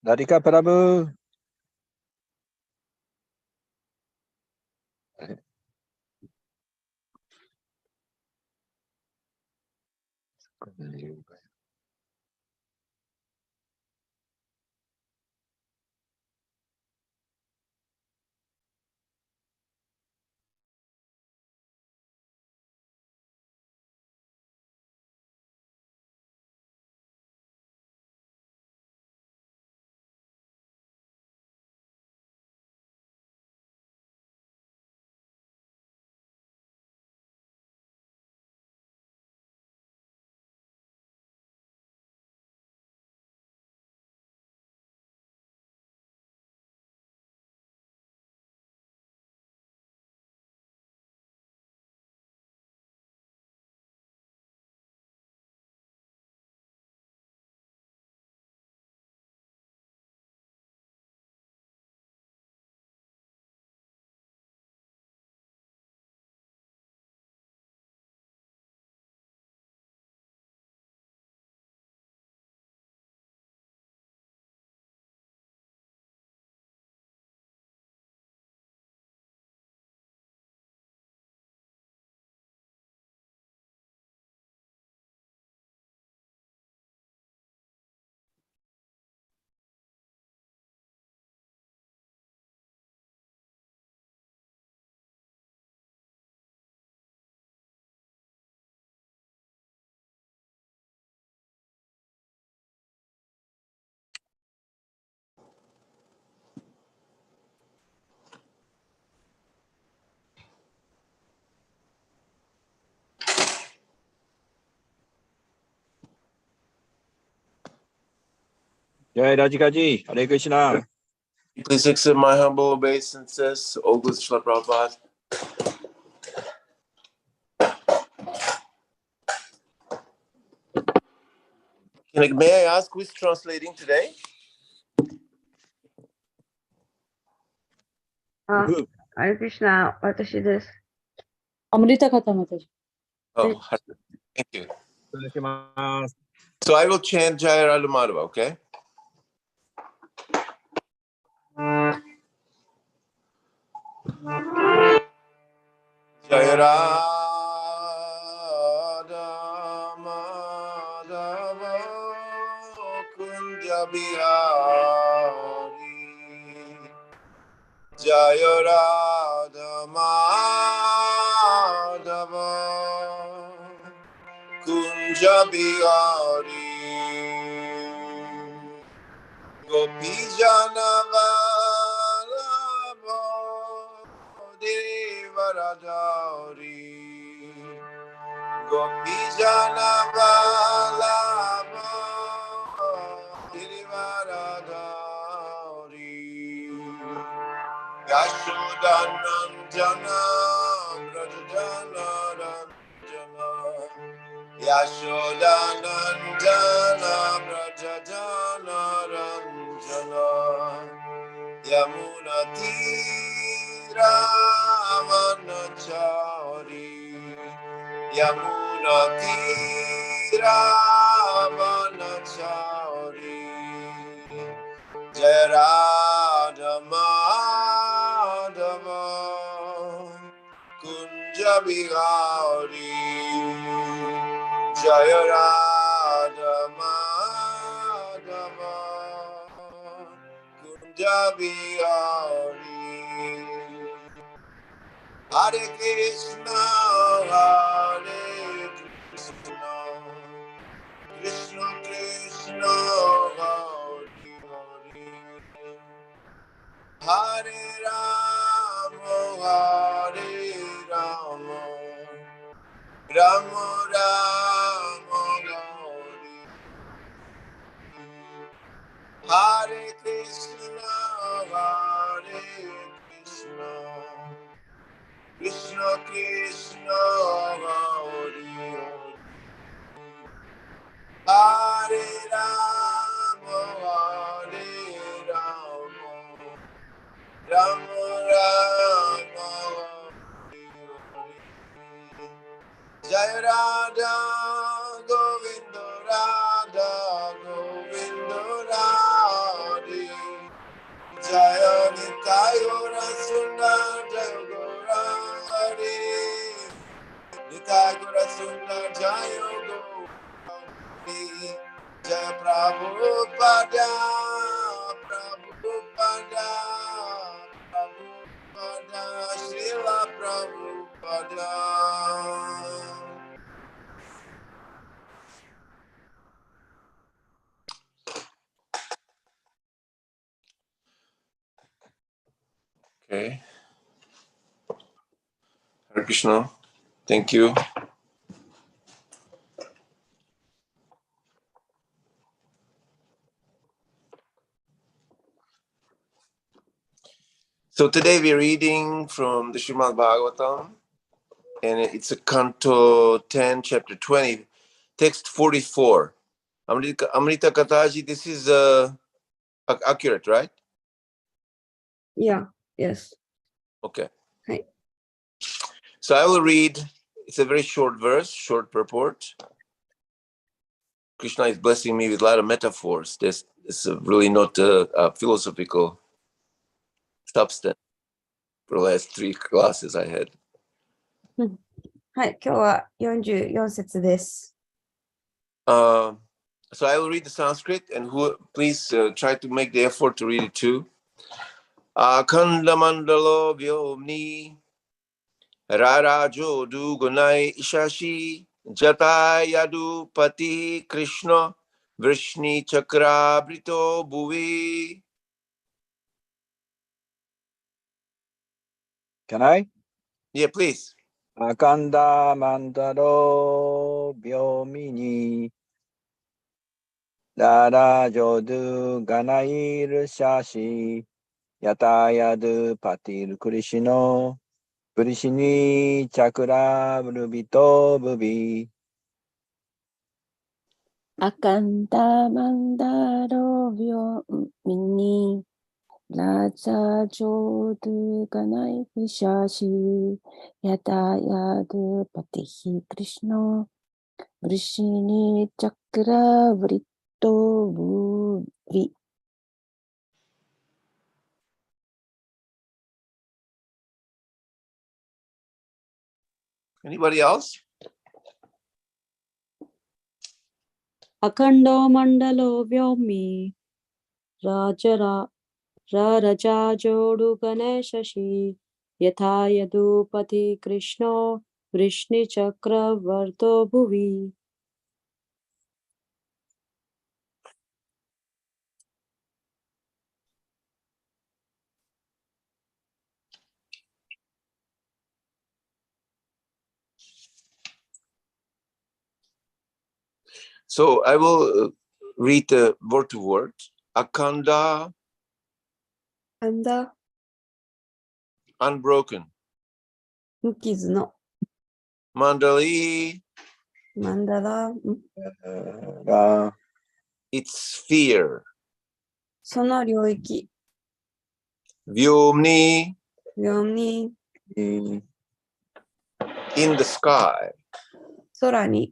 Radhika Prabhu. Jai Radhika ji, Hare Krishna. Please accept my humble obeisances. All good Srila Prabhupada. May I ask who is translating today? Hare Krishna, watashi desu. Amrita Katha Mataji. Oh, thank you. So I will chant Jaya Radha Madhava, okay? Jaya Radha Madhava Kunja Bihari Jaya Radha Madhava Kunja Bihari Gopi Jana Vallabha Devaradari Gopi Jana Vallabha Devaradari Yashodanandana Brajana Ranjana Yashodanandana Brajana Ranjana Yamuna Tira Manachari Yamuna Tira Manachari Jaya Radha Madhava Kunja Bihari Jaya Radha Madhava Kunja Bihari Hare Krishna Hare Krishna Krishna Krishna Hare Rama Hare Rama Rama Rama Hare Krishna Hare Krishna Krishna Krishna Hare Rama Hare Rama Rama Rama Jaya Radha Govinda Radha Govinda Radhe Nitai Gura Sundar Jayo Gauri Jai Prabhupada Prabhupada Prabhupada Srila Prabhupada. Okay. Hare Krishna. Thank you. So today we're reading from the Srimad Bhagavatam, and it's a Canto 10, Chapter 20, text 44. Amrita Kataji, this is accurate, right? Yeah, yes. Okay. Hi. So I will read, it's a very short verse, short purport. Krishna is blessing me with a lot of metaphors. This is really not a philosophical substance for the last 3 classes I had. はい、今日は44節です。So I will read the Sanskrit, and please try to make the effort to read it too. Akandamandalo vyomni rarajo dugunai ishashi jatai yadu pati Krishna vrishni chakrabrito bhuvi. Can I? Yeah, please. Akanda mandaro byomini dara jodu ganair shashi yatayadu patir krishno vrishini chakra vrubito bhuvi. Akanta mandaro vyomini raja jodu ganai vishashi yata yadu patihi krishno vrishini chakra vrito bhuvi. Anybody else? Akhando mandalo vyomi rajara raja jodu ganeshashi yatha yadupati krishno vrishni chakra varto bhuvi. So I will read the word to word. Akanda, unbroken. 無傷の Mandali, マンダラ、its sphere. その領域、 Vyomni, 病に、 in the sky. 空に、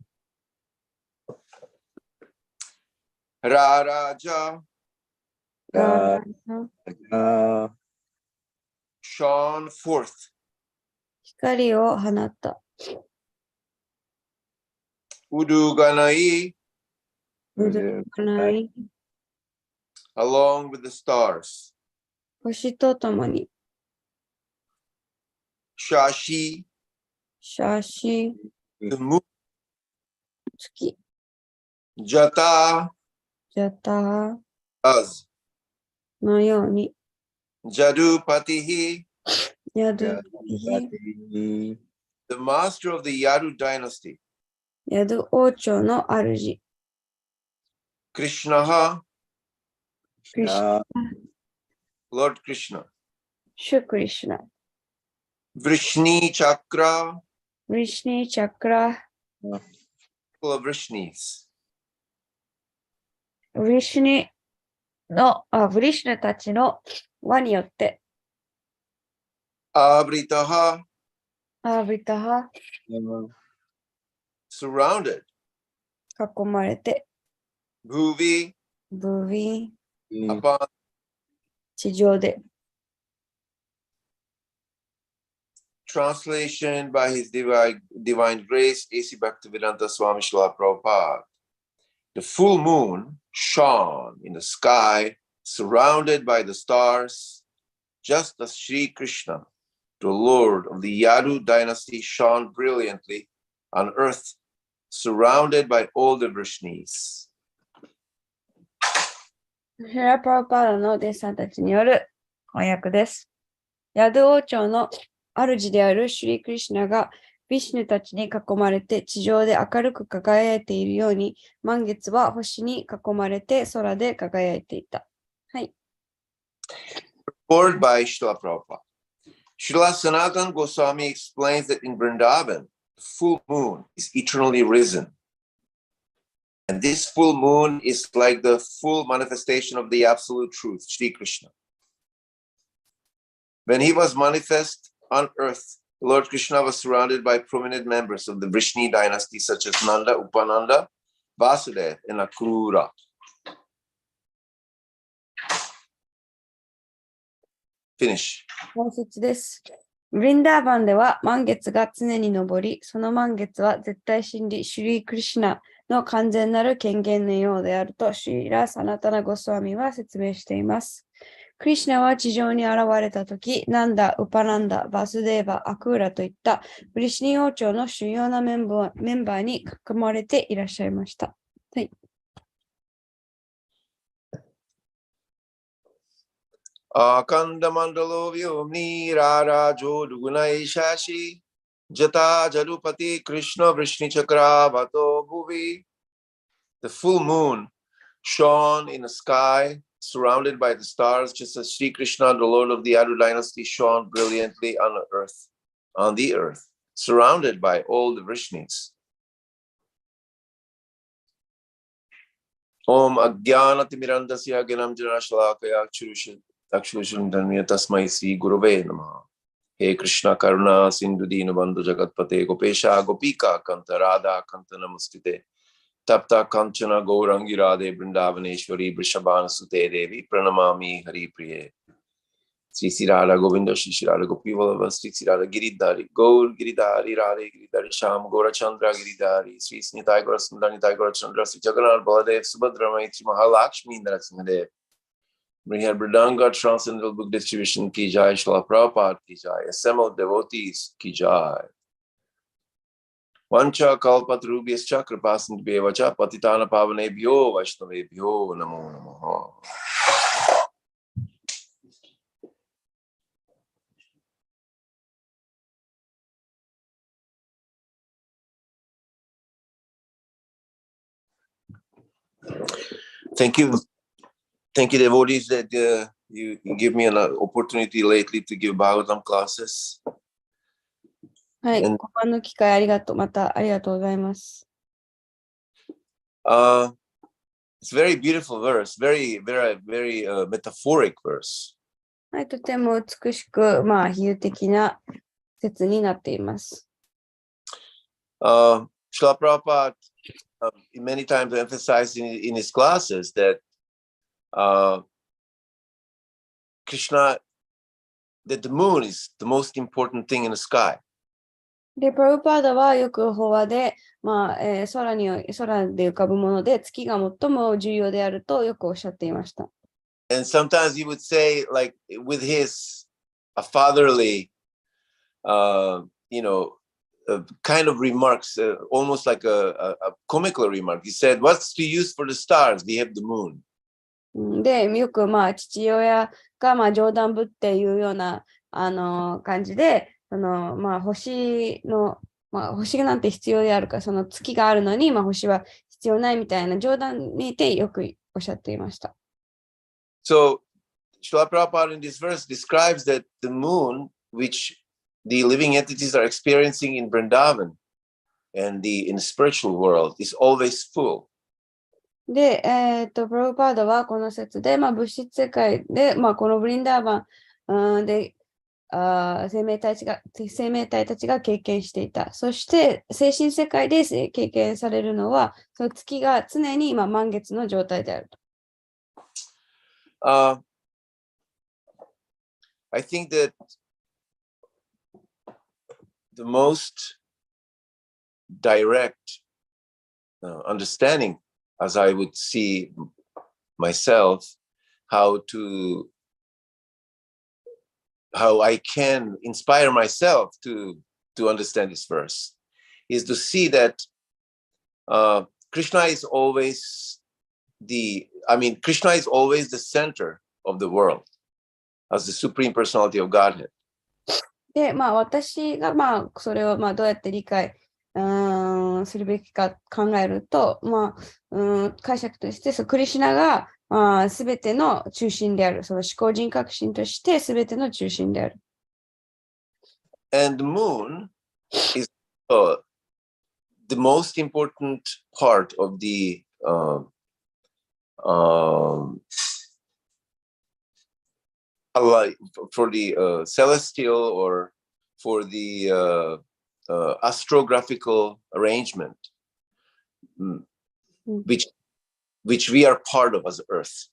Raraja, ララ shone forth. 光を放った。 Uduganai, うるくない、 along with the stars. 星とともに、 Shashi, シャシ、 the moon. 月、 Jata, ジャタ us. のように、 Jadupatihi, ヤドゥ、 the master of the Yadu dynasty. ヤドゥ王朝の主、 Krishnaha, クリシュ、 Lord Krishna. シュクリシュナ、 Vrishni chakra, ヴリシュニーチャクラ、 full of Vrishnis. ヴリシュニの、ヴリシュヌたちの輪によって、 Abritaha, アービタハ、 surrounded. 囲まれて、 Bhuvi, ブビー、 upon 地上で、Translation by His Divine Grace, A.C. Bhaktivedanta Swami Srila Prabhupada. The full moon shone in the sky, surrounded by the stars, just as Sri Krishna, the Lord of the Yadu dynasty, shone brilliantly on earth, surrounded by all the Vrishnis. シラプラパーダの弟子さんたちによる翻訳です。ヤド王朝の主であるシュリー・クリシュナがビシュヌたちに囲まれて地上で明るく輝いているように、満月は星に囲まれて空で輝いていた。はい。Report by Srila Prabhupada. Srila Sanatana Goswami explains that in Vrindavan, the full moon is eternally risen. And this full moon is like the full manifestation of the absolute truth, Sri Krishna. When he was manifest on earth, Lord Krishna was surrounded by prominent members of the Vrishni dynasty such as Nanda, Upananda, Vasudeva, and Akrura. Finish. 解説です。ブリンダーバンでは満月が常に昇り、その満月は絶対真理シュリー・クリシュナの完全なる権限のようであるとシーラ・サナタナ・ゴスワミは説明しています。クリシュナは地上に現れたとき、ナンダ、ウパナンダ、バスデーバ、アクーラといったブリシニ王朝の主要なメンバーに囲まれていらっしゃいました。はい。Akanda mandalo vyomni rara jodugunai shashi jata jadupati Krishna Vrishni chakra vato bhuvi. The full moon shone in the sky, surrounded by the stars, just as Sri Krishna, the Lord of the Yadu dynasty, shone brilliantly on the earth, surrounded by all the Vrishnis. Om Ajnanati Mirandasya Ganam Janashalakaya Akshurushan Tasmai Sri Gurave Namaha. He Krishna Karuna Sindhu Dina Bandhu Jagatpate Gopesha Gopika Kanta Radha Kanta Namustite Tapta Kanchana Gaurangi Radhe Vrindavaneshwari Vrishabhana Sute Devi Pranamami Hari Priye. Sri Sri Radha Govinda Sri Sri Radha Gopi Vallabha Sri Sri Radha Giridhari Gaur Giridhari Radhe Giridhari Sham Gaura Chandra Giridhari Sri Nitai Gaura Sundar Nitai Gaura Chandra Sri Jagannath Baladev Subhadra Maitri Mahalakshmi Narasimhadev. Brihad Bridanga Transcendental Book Distribution Ki Jai, Srila Prabhupada Ki Jai, assembled devotees Ki Jai. Vancha kalpatarubhyascha kripasindhubhyo vacha patitana pavanebhyo vaishnavebhyo namo namaha. Thank you. Thank you, devotees, that you give me an opportunity lately to give Bhagavatam classes. はい、この機会ありがとう。またありがとうございます。It's a very beautiful verse, very metaphoric verse. はい、とても美しく、比喩的な説になっています。Srila Prabhupada many times emphasized in his classes that Krishna, that the moon is the most important thing in the sky. で、プラブパーダはよく法話で、空で浮かぶもので、月が最も重要であるとよくおっしゃっていました。And sometimes he would say, like with his fatherly, kind of remarks, almost like a comical remark. He said, "What's the use for the stars? We have the moon." で、よく父親が冗談ぶっていうような感じで、星なんて必要であるか、その月があるのに、星は必要ないみたいな冗談にてよくおっしゃっていました。So, Srila Prabhupada in this verse describes that the moon, which the living entities are experiencing in Vrindavan and in the spiritual world, is always full. で、プラブパーダはこの説で、物質世界で、このブリンダーバンで生命体たちが経験していた。そして精神世界で経験されるのは、その月が常に満月の状態であると。I think that the most direct understanding, as I would see myself, how I can inspire myself to understand this verse, is to see that Krishna is always Krishna is always the center of the world as the Supreme Personality of Godhead. で、私がそれをどうやって理解するべきか考えると、解釈として、クリシュナがすべての中心である。その思考人格心としてすべての中心である。And the moon is the most important part of the for the celestial or for the astrographical arrangement, which we are part of as Earth.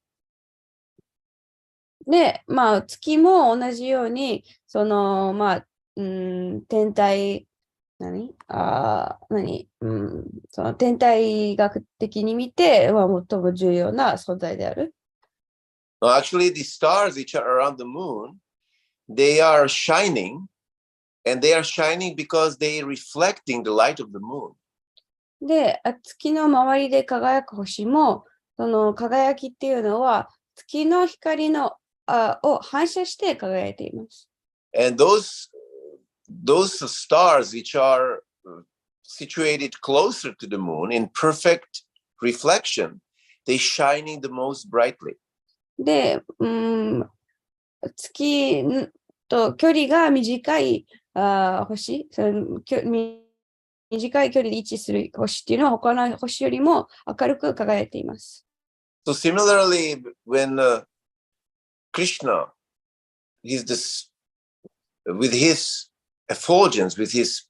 で、月も同じように、その、天体、その天体学的に見て、最も重要な存在である。Actually, the stars which are around the moon, they are shining, and they are shining because they are reflecting the light of the moon. で、月の周りで輝く星も、その輝きっていうのは、月の光のを反射して輝いています。And those stars which are situated closer to the moon in perfect reflection, they shining the most brightly. で、月と距離が短い星、短い距離で位置する星っていうのは他の星よりも明るく輝いています。So similarly, when Krishna, with his effulgence, with his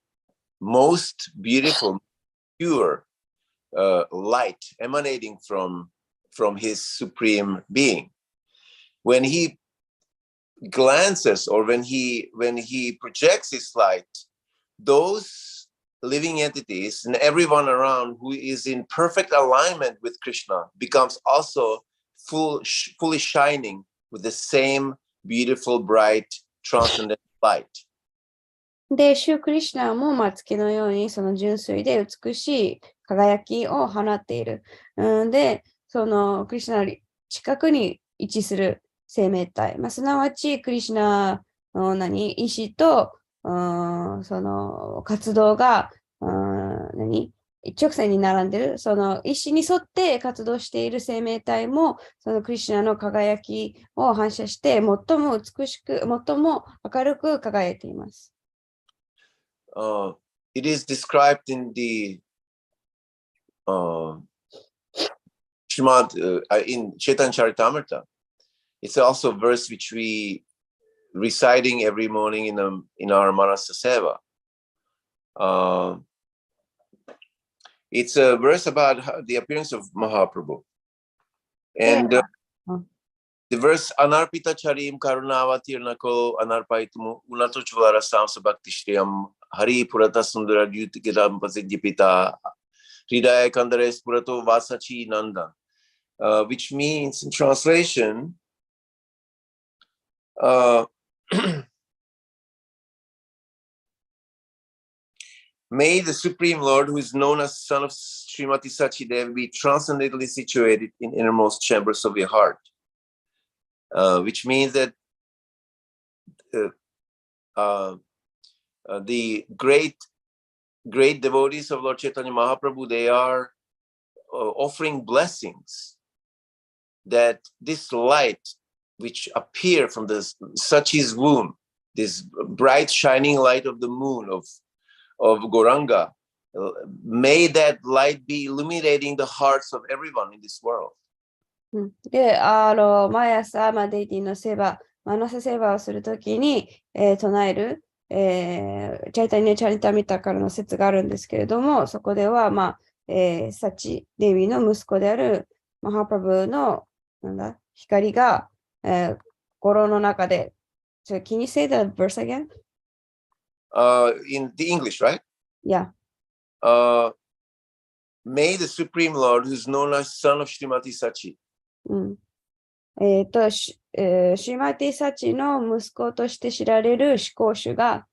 most beautiful, pure light emanating from his supreme being, when he glances or when he projects his light, those living entities and everyone around who is in perfect alignment with Krishna becomes also fully shining with the same beautiful, bright, transcendent light. で、シュークリシュナも月のようにその純粋で美しい輝きを放っている。で、そのクリシュナの近くに位置する生命体、すなわちクリシュナの意志とその活動が一直線に並んでいる、その意志に沿って活動している生命体も、そのクリシュナの輝きを反射して、最も美しく、最も明るく輝いています。It is described in the in Chaitanya Charitamrita. It's also a verse which we reciting every morning in our Manasa Seva. It's a verse about the appearance of Mahaprabhu. And the verse Anarpita Charim Karunavatirnako Anarpaitumu Unatochvara Samsa Bhakti Shriyam Hari Purata Sundara Yutikiram Pasigipita Hridaya Kandares Purato Vasachi Nanda, which means in translation, may the Supreme Lord, who is known as Son of Srimati Sachidev, be transcendently situated in innermost chambers of your heart. Which means that the great devotees of Lord Chaitanya Mahaprabhu, they are offering blessings that this light which appear from Sachi's womb, this bright shining light of the moon of Gauranga, may that light be illuminating the hearts of everyone in this world. で、毎朝、デイティのセーバー、マナサセーバーをするときに、唱える、チャイタニア・チャリタミタからの説があるんですけれども、そこでは、サチ・デイビーの息子であるマハプラブの光が、心の中で、Can you say the verse again? in the English, right? Yeah. May the Supreme Lord, who is known as Son of Srimati Sachi, うん。シュマティサチの息子として知られる至高主が、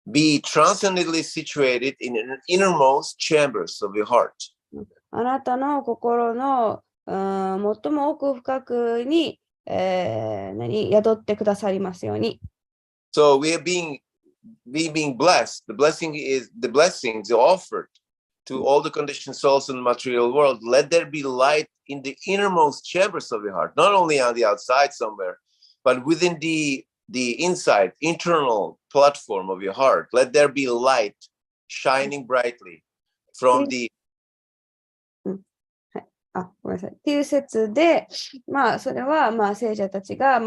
be transcendently situated in the innermost chambers of your heart. あなたの心の最も奥深くに、宿ってくださりますように。So we are being blessed. The blessings are offered to all the conditioned souls in the material world. Let there be light in the innermost chambers of your heart, not only on the outside somewhere, but within the inside, internal platform of your heart. Let there be light shining brightly from the ごめんなさい。っていう説で、それは、聖者たちが、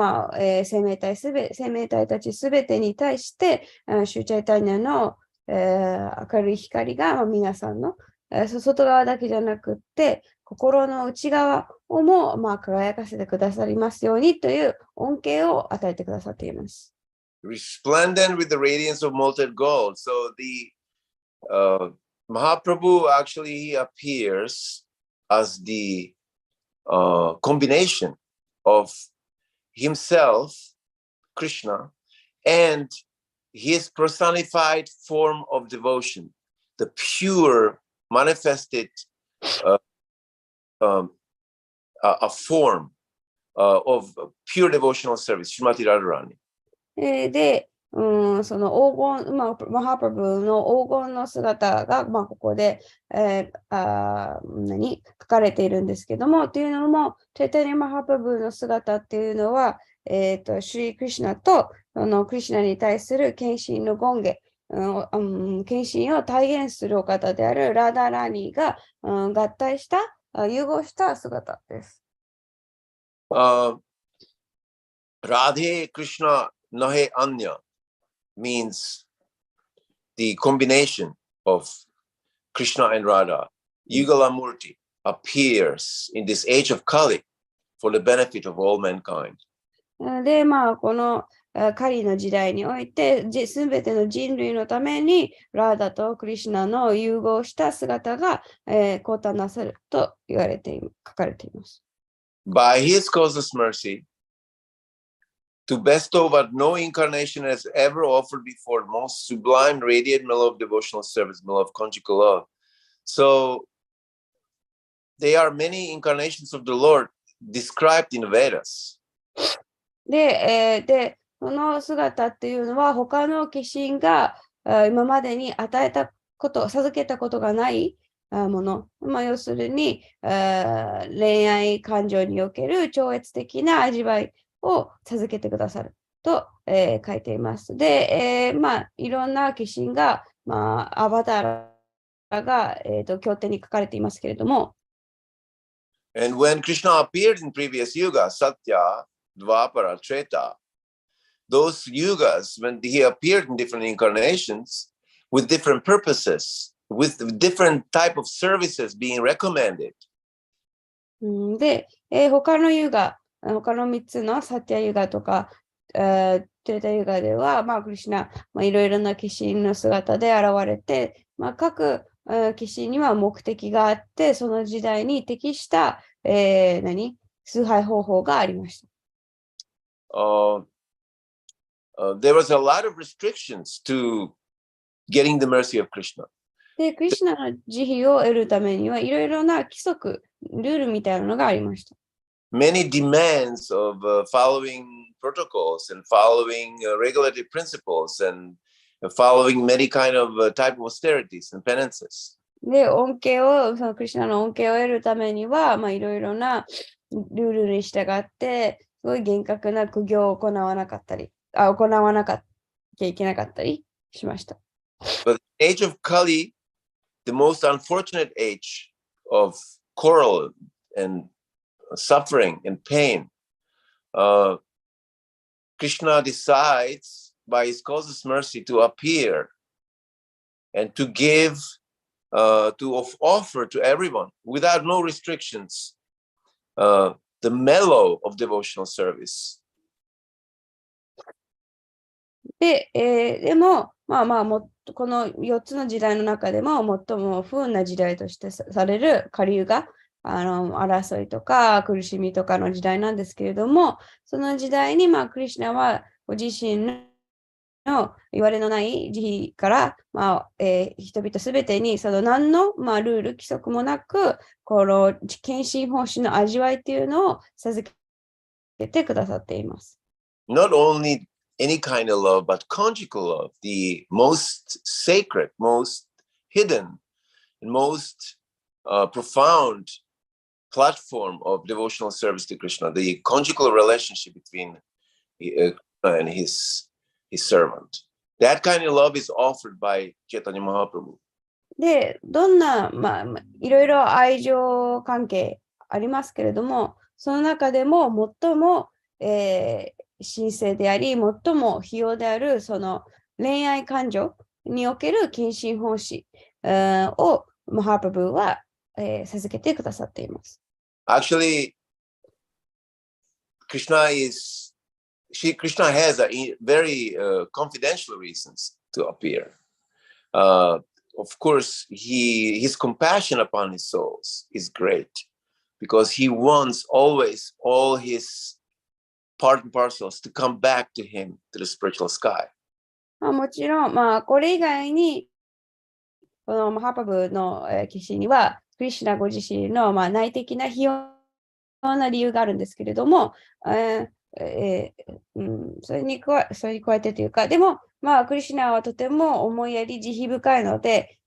生命体たちすべてに対して、シュチャイタニャの、明るい光が、皆さんの、外側だけじゃなくって、心の内側をも、輝かせてくださりますようにという恩恵を与えてくださっています。resplendent with the radiance of molten gold. So the Mahaprabhu actually appears as the combination of himself, Krishna, and his personified form of devotion, the pure manifested a form of pure devotional service, Srimati Radharani. で、その黄金、マハプラブの黄金の姿が、ここで、書かれているんですけども、というのも、チャイタニア・マハプラブの姿っていうのは、シュリー・クリシュナと、クリシュナに対する献身の権化、献身を体現するお方であるラダ・ラニーが、合体した、融合した姿です。Radhe Krishna Nahe Anya means the combination of Krishna and Radha. Yugala Murti appears in this age of Kali for the benefit of all mankind. で、このカリの時代において、すべての人類のために、ラーダとクリシュナの融合した姿が、降誕なさると書かれています。By his causeless mercy, to bestow what no incarnation has ever offered before, most sublime, radiant mill of devotional service, mill of conjugal love. So there are many incarnations of the Lord described in the Vedas. で、その姿っていうのは、他の化身が今までに与えたこと、授けたことがないもの、要するに恋愛感情における超越的な味わいを授けてくださると、書いています。で、いろんな化身が、アバターが、経典に書かれていますけれども。And when Krishna appeared in previous yuga, Satya, Dvapara, Treta, those yugas, when he appeared in different incarnations with different purposes, with different type of services being recommended. で、他の3つのサティアユガとか、トレタユガでは、クリシュナ、いろいろな化身の姿で現れて、各化身には目的があって、その時代に適した、崇拝方法がありました。There was a lot of restrictions to getting the mercy of Krishna. で、クリシュナの慈悲を得るためにはいろいろな規則、ルールみたいなのがありました。Many demands of following protocols and following regulated principles and following many kind of type of austerities and penances. で、そのクリシュナの恩恵を得るためには、いろいろなルールに従って、すごい厳格な苦行を行わなきゃいけなかったりしました。But the age of Kali, the most unfortunate age of quarrel and suffering and pain, Krishna decides by his causeless mercy to appear and to give, to offer to everyone without no restrictions, the mellow of devotional service. で、でも、この4つの時代の中でも最も不運な時代としてされるカリユガ、争いとか苦しみとかの時代なんですけれども、その時代に、クリシュナはご自身の言われのない慈悲から、人々すべてにその何の、ルール、規則もなく、この献身奉仕の味わいというのを授けてくださっています。Not only any kind of love, but conjugal love, the most sacred, most hidden, and most profound platform of devotional service to Krishna, the conjugal relationship between Krishna and his servant. That kind of love is offered by Chaitanya Mahaprabhu. で、どんな、いろいろ愛情関係ありますけれども、その中でも最も、神聖であり、最も費用である、その恋愛感情における献身奉仕、をマハプラブは、授けてくださっています。Actually, Krishna has a very confidential reasons to appear. Of course, his compassion upon his souls is great because he wants always all his part and parcels to come back to him, to the spiritual sky. もちろん、これ以外に、このマハプラブの記事には、クリシュナご自身の、内的な費用な理由があるんですけれども、それに加えてというか、でも、クリシュナはとても思いやり慈悲深いので、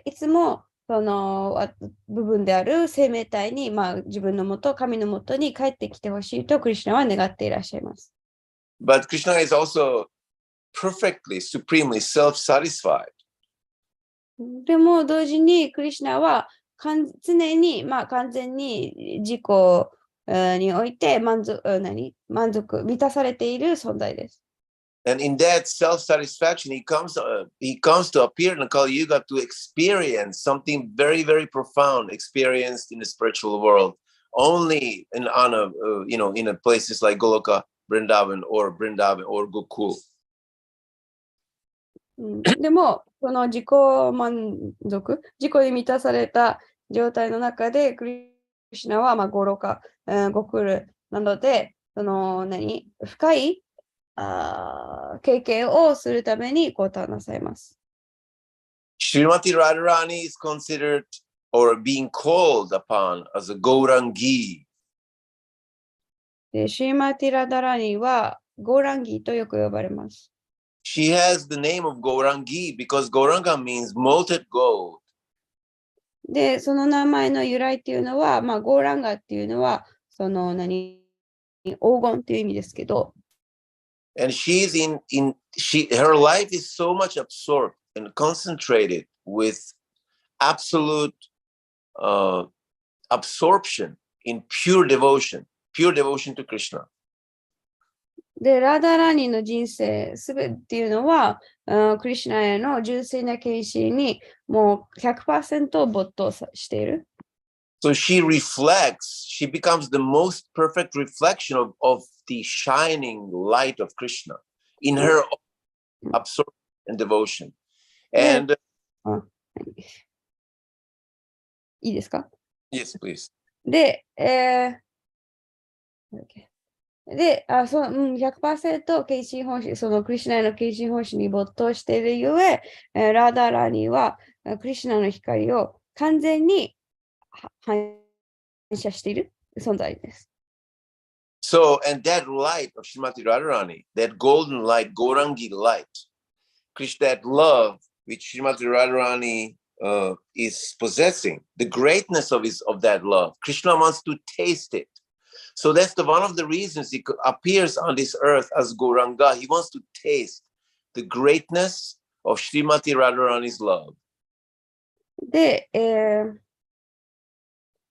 いつもその部分である生命体に、自分のもと、神のもとに帰ってきてほしいとクリシュナは願っていらっしゃいます。But Krishna is also perfectly, supremely self-satisfied. でも同時にクリシュナは常に、完全に自己において満足、満たされている存在です。And in that self-satisfaction, he comes to appear in Kali Yuga to experience something very, very profound, experienced in the spiritual world, only in places like Goloka, Vrindavan or Gokul. でも、その自己満足、自己に満たされた状態の中で、クリシュナは、ゴロカ、ゴクルなどで、深い経験をするために交代なさいます。Srimati Radharani is considered or being called upon as a Gaurangi. シリマティ・ラダラニはゴーランギーとよく呼ばれます。She has the name of Gaurangi because Gauranga means molten gold. で、その名前の由来っていうのは、ゴーランガっていうのは、その黄金っていう意味ですけど。And her life is so much absorbed and concentrated with absolute absorption in pure devotion to Krishna. で、ラダラニの人生すべてっていうのは、クリシュナへの純粋な献身にもう 100% 没頭している。So she becomes the most perfect reflection of the shining light of Krishna in her absorption and devotion. And いいですか？ Yes, please. で、100% 献身奉仕、そのクリシュナへの献身奉仕に没頭しているゆえ、ラーダーラーニーはクリシュナの光を完全に反射している存在です。So, and that light of Srimati Radharani, that golden light, Gaurangi light, that love which Srimati Radharani is possessing, the greatness of that love, Krishna wants to taste it. So that's one of the reasons he appears on this earth as Gauranga. He wants to taste the greatness of Srimati Radharani's love. で、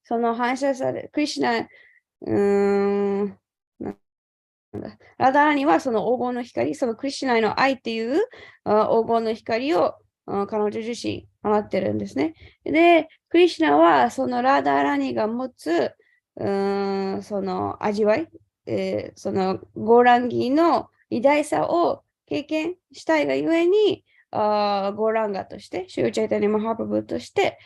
その反射され、クリシュナ、ラダラニはその黄金の光、そのクリシュナへの愛っていう黄金の光を彼女自身放ってるんですね。で、クリシュナはそのラダラニが持つその味わい、そのゴーランギーの偉大さを経験したいがゆえに、ゴーランガとして、シューチャイタニマハプブとして、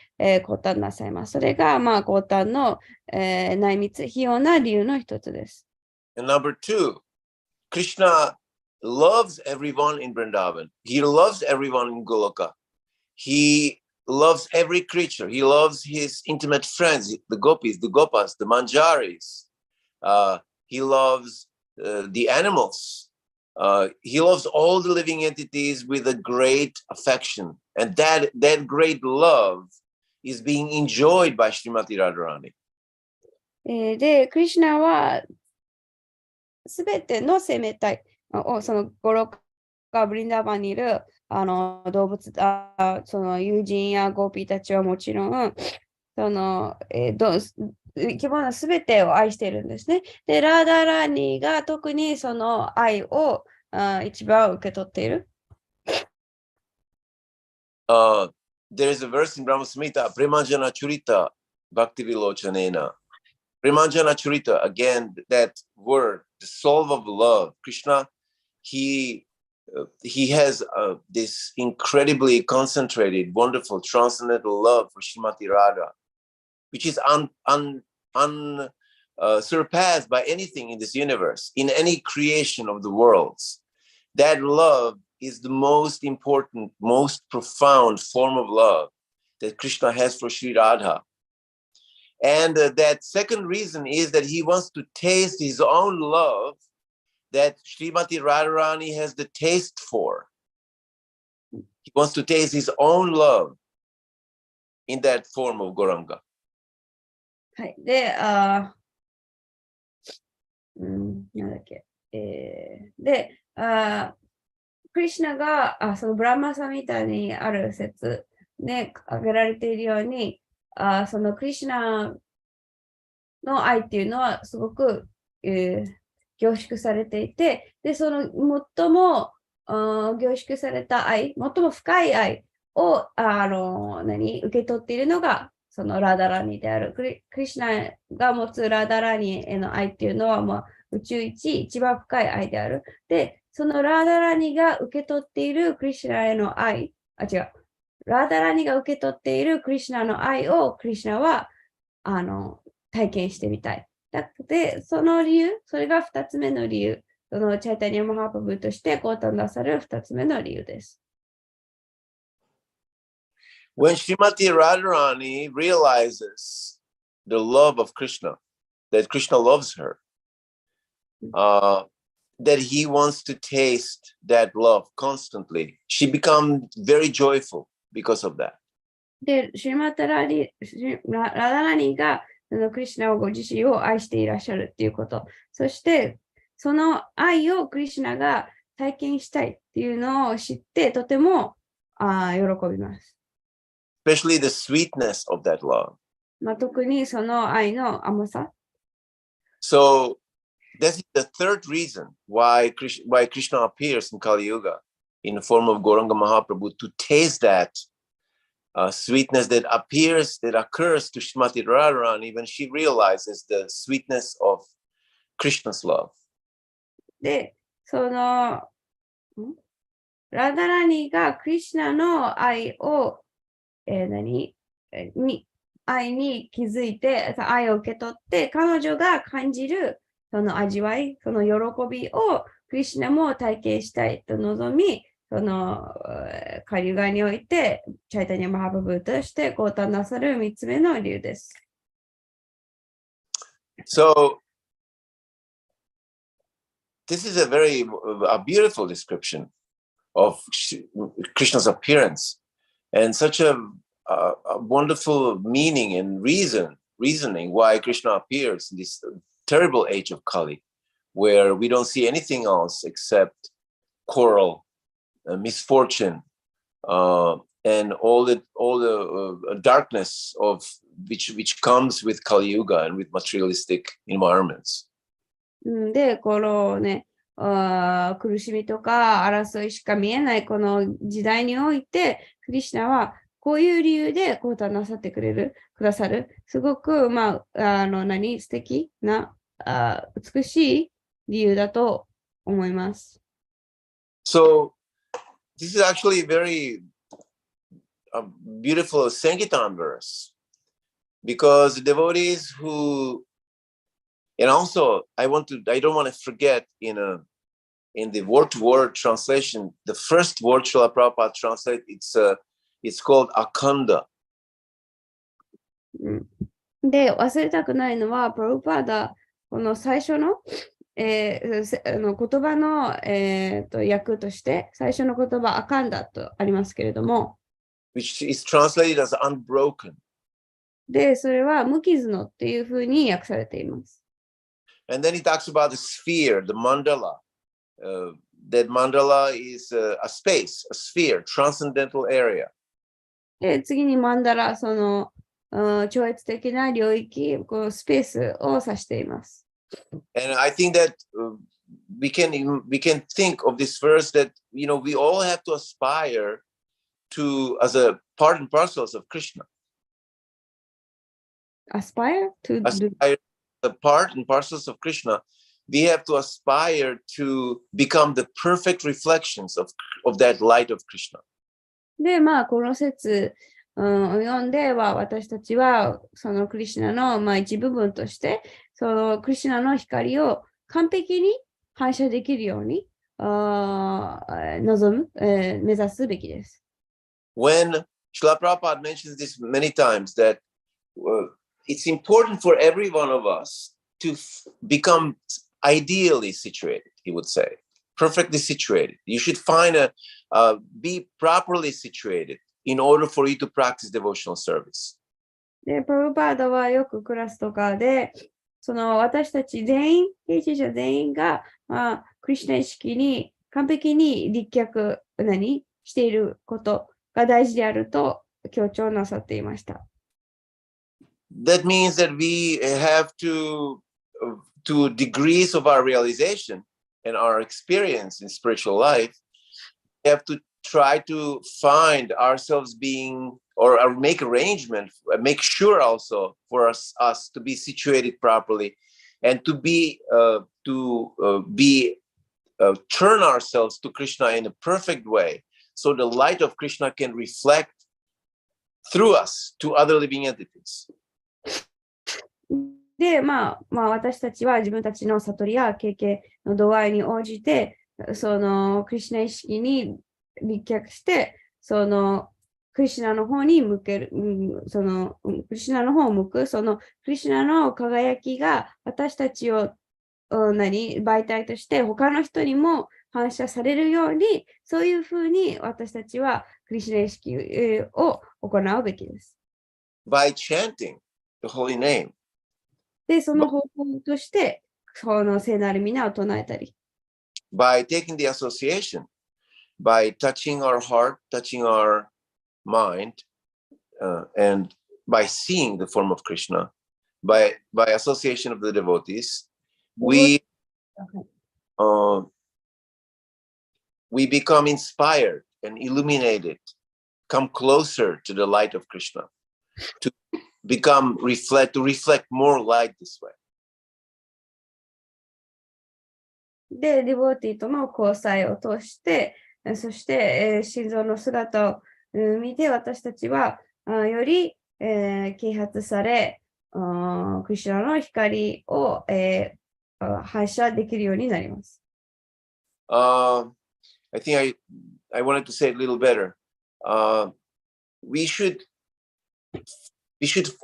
降誕なさいます。それが、降誕の、内密、費用な理由の一つです。And number two, Krishna loves everyone in Vrindavan. He loves everyone in Goloka. He loves every creature. He loves his intimate friends, the gopis, the gopas, the manjaris. He loves the animals. He loves all the living entities with a great affection. And that great love is being enjoyed by Srimati Radharani. で、クリシュナはすべての生命体を、そのゴロカブリンダーバンにいる動物、その友人やゴーピーたちはもちろん、その生き物すべてを愛しているんですね。で、ラーダーラーニーが特にその愛を一番受け取っている。There is a verse in Brahma Samhita, Premanjana Churita Bhakti Vilochanena. Premanjana Churita, again, that word, the soul of love. Krishna, he has this incredibly concentrated, wonderful, transcendental love for Srimati Radha, which is surpassed by anything in this universe, in any creation of the worlds. That love is the most important, most profound form of love that Krishna has for Sri Radha. And that second reason is that he wants to taste his own love that Srimati Radharani has the taste for. He wants to taste his own love in that form of Gauranga. はい。で、なんだっけ。で、クリシュナがそのブラマサミタにある説で挙げられているように、そのクリシュナの愛っていうのはすごく、凝縮されていて、で、その最も凝縮された愛、最も深い愛を受け取っているのがそのラダラニである。クリシュナが持つラダラニへの愛っていうのは、宇宙一番深い愛である。で、そのラダラニが受け取っているクリシュナへの愛、ラダラニが受け取っているクリシュナの愛をクリシュナは体験してみたい。で、その理由、それが2つ目の理由。そのチャイタニアマハプブとしてご誕なされる2つ目の理由です。When Srimati Radharani realizes the love of Krishna, that Krishna loves her, that he wants to taste that love constantly, she becomes very joyful because of that. で、シュリマタラダラニがクリシュナをご自身を愛していらっしゃるっていうこと。そして、その愛をクリシュナが体験したいっていうのを知って、とても喜びます。Especially the sweetness of that love. 特にその愛の甘さ。So, that's the third reason why Krishna appears in Kali Yuga in the form of Gauranga Mahaprabhu, to taste that sweetness that occurs to Srimati Radharani when she realizes the sweetness of Krishna's love. で、そのラダラニがクリシュナの愛を、愛に気づいて、愛を受け取って、彼女が感じるその味わい、その喜びをクリシュナも体験したいと望み、そのカリュガにおいて、チャイタニアマハプブとしてご誕なさる3つ目の理由です。So, this is a beautiful description of Krishna's appearance, and such a wonderful meaning and reasoning why Krishna appears in this terrible age of Kali, where we don't see anything else except quarrel, misfortune, and all the darkness of which comes with Kali Yuga and with materialistic environments. で、このね、苦しみとか争いしか見えないこの時代において、クリシュナはこういう理由でこうとなさってくださる。すごく、素敵な、美しい理由だと思います。So this is actually a very beautiful Sankirtan verse, because devotees who, and also I don't want to forget in the word-to-word translation, the first word Srila Prabhupada translated, it's called akanda. で、忘れたくないのは、プロパーダ、この最初の、言葉の、訳として、最初の言葉、アカンダとありますけれども、which is translated as unbroken. で、それは無傷のっていうふうに訳されています。And then he talks about the sphere, the mandala. That mandala is a space, a sphere, transcendental area. で、次にマンダラ、その、超越的な領域、こうスペースを指しています。And I think that we can think of this verse that, we all have to aspire to, as a part and parcels of Krishna. Aspire to do. The part and parcels of Krishna, we have to aspire to become the perfect reflections of that light of Krishna. で、この説を読んでは、私たちはそのクリシュナの一部分として、そのクリシュナの光を完璧に反射できるように望む、目指すべきです。When Srila Prabhupada mentions this many times, that it's important for every one of us to become ideally situated, he would say, perfectly situated. You should be properly situated in order for you to practice devotional service. で、プロパーダはよくクラスとかで、その私たち全員、経営者全員が、クリシュナ意識に完璧に立脚していることが大事であると強調なさっていました。That means that we have to degrees of our realization and our experience in spiritual life, we have to try to find ourselves being, or make arrangement, make sure also for us to be situated properly, and to turn ourselves to Krishna in a perfect way, so the light of Krishna can reflect through us to other living entities. で、私たちは自分たちの悟りや経験の度合いに応じて、そのクリシュナ意識に立脚して、そのクリシュナの方に向ける、そのクリシュナの方を向く、そのクリシュナの輝きが私たちを媒体として他の人にも反射されるように、そういうふうに私たちはクリシュナ意識を行うべきです。By chanting the holy name. で、その方法として、その聖なる皆を唱えたり。By taking the association, by touching our heart, touching our mind, and by seeing the form of Krishna, by association of the devotees, we become inspired and illuminated, come closer to the light of Krishna, to reflect more light this way. で、ディボーティーとの交際を通して、そして、心臓の姿を見て、私たちはより、啓発され、クリシュナの光を、反射できるようになります。I think I wanted to say it a little better. We should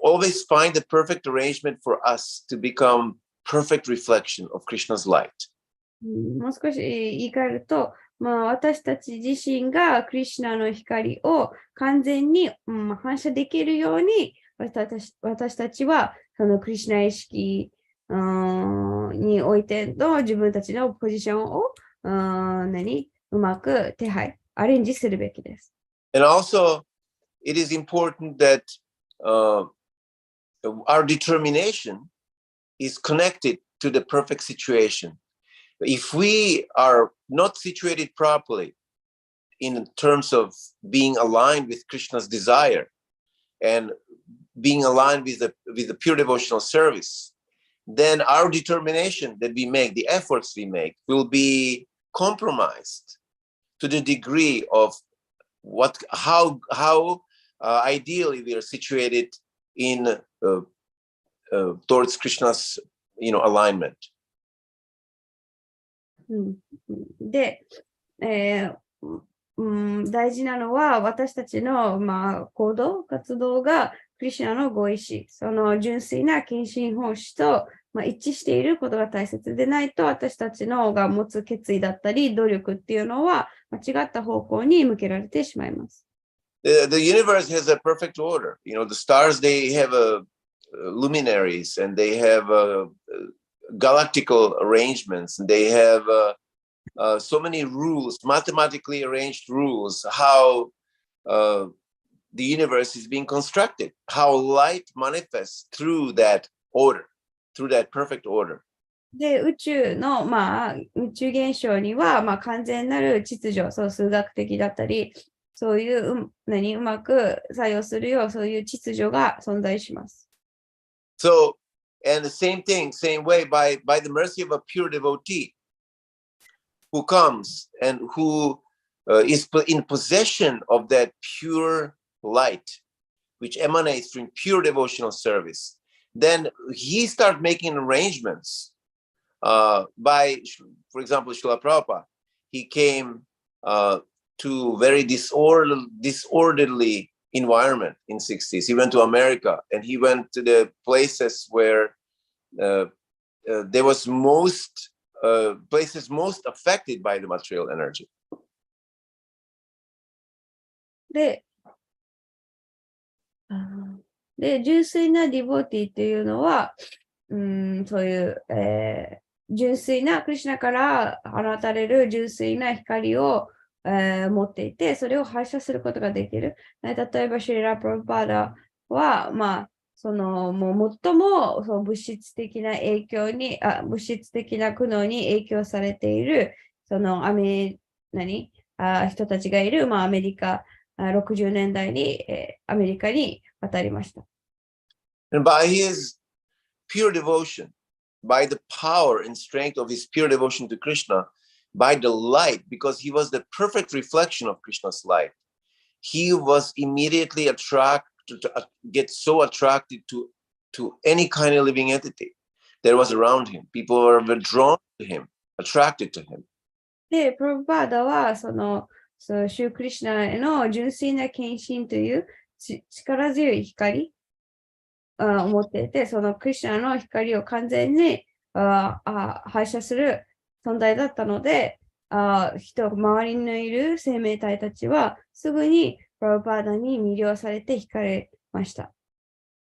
always find the perfect arrangement for us to become perfect reflection of Krishna's light. もう少し言い換えると、私たち自身がクリシュナの光を完全に、反射できるように、私たちはそのクリシュナ意識においての自分たちのポジションをうまくアレンジするべきです。And also, it is important that our determination is connected to the perfect situation. If we are not situated properly in terms of being aligned with Krishna's desire and being aligned with the pure devotional service, then our determination that we make, the efforts we make, will be compromised to the degree of how ideally we are situated in towards Krishna's, alignment. で、大事なのは私たちの、行動、活動がクリシュナのご意志、その純粋な献身奉仕と、一致していることが大切でないと、私たちのが持つ決意だったり、努力っていうのは間違った方向に向けられてしまいます。The universe has a perfect order. The stars, they have luminaries, and they have galactical arrangements, and they have so many rules, mathematically arranged rules, how the universe is being constructed, how light manifests through that order, through that perfect order. で、宇宙の、宇宙現象には、完全なる秩序、そう数学的だったり、そういう、うまく作用するよう、そういう秩序が存在します。So, and the same thing, same way, by the mercy of a pure devotee who comes and who is in possession of that pure light, which emanates from pure devotional service, then he starts making arrangements by, for example, Srila Prabhupada. He came to very disorderly environment in 60s. He went to America, and he went to the places where there was places most affected by the material energy. で、純粋なディボーティーっていうのは、そういう、純粋なクリシュナから放たれる純粋な光を、持っていて、それを反射することができる。例えば、シリラ・プラブパーダは、もう最もその物質的な影響に、物質的な苦悩に影響されている、その人たちがいる、アメリカ、60年代に、アメリカに渡りました。And by his pure devotion, by the power and strength of his pure devotion to Krishna, by the light, because he was the perfect reflection of Krishna's light, he was immediately get so attracted to any kind of living entity that was around him. People were drawn to him, attracted to him. で、プラブパーダは、シュークリシュナへの純粋な献身という力強い光を持っていて、そのクリシュナの光を完全に反射する存在だったので、周りにいる生命体たちはすぐにプラブパーダに魅了されて惹かれました。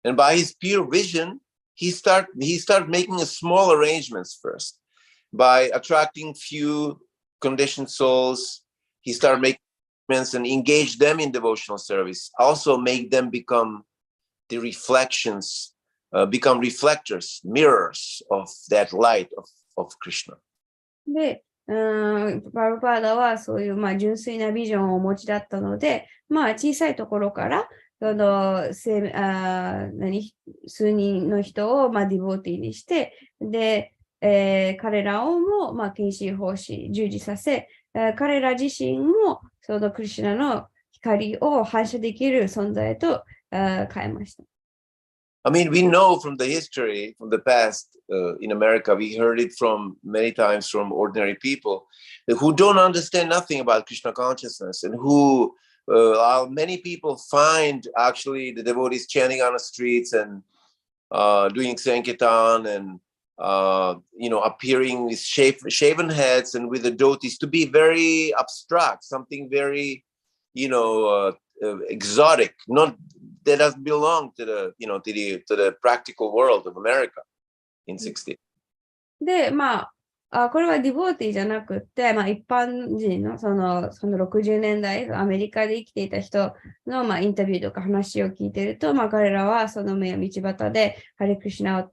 And by his pure vision, he started making small arrangements first. By attracting few conditioned souls, he started making arrangements and engage them in devotional service. Also make them become the reflections, become reflectors, mirrors of that light of Krishna. で、プラブパーダはそういう純粋なビジョンをお持ちだったので、小さいところから数人の人をディボーティーにして、で、彼らをも献身奉仕、従事させ、彼ら自身もそのクリシュナの光を反射できる存在と変えました。I mean, we know from the history, from the past in America, we heard it from many times from ordinary people who don't understand nothing about Krishna consciousness, and who many people find actually the devotees chanting on the streets and doing Sankirtan and appearing with shaven heads and with the dhotis to be very abstract, something very, exotic, not that doesn't belong to the practical world of America in 60s. で、これはディボーティーじゃなくて、一般人のその60年代、アメリカで生きていた人の、インタビューとか話を聞いていると、彼らはその道端で、ハレクリシュナを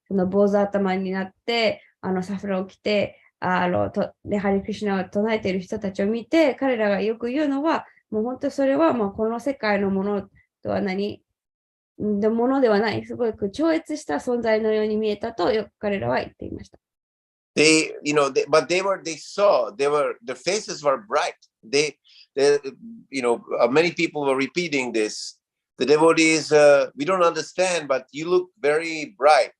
その坊主頭になって、サフラを着て、ハレクリシュナを唱えている人たちを見て、彼らがよく言うのは、もう本当それはこの世界のものとはものではない、すごく超越した存在のように見えたとよく彼らは言っていました。They, but they saw, their faces were bright. They many people were repeating this. The devotees, we don't understand, but you look very bright.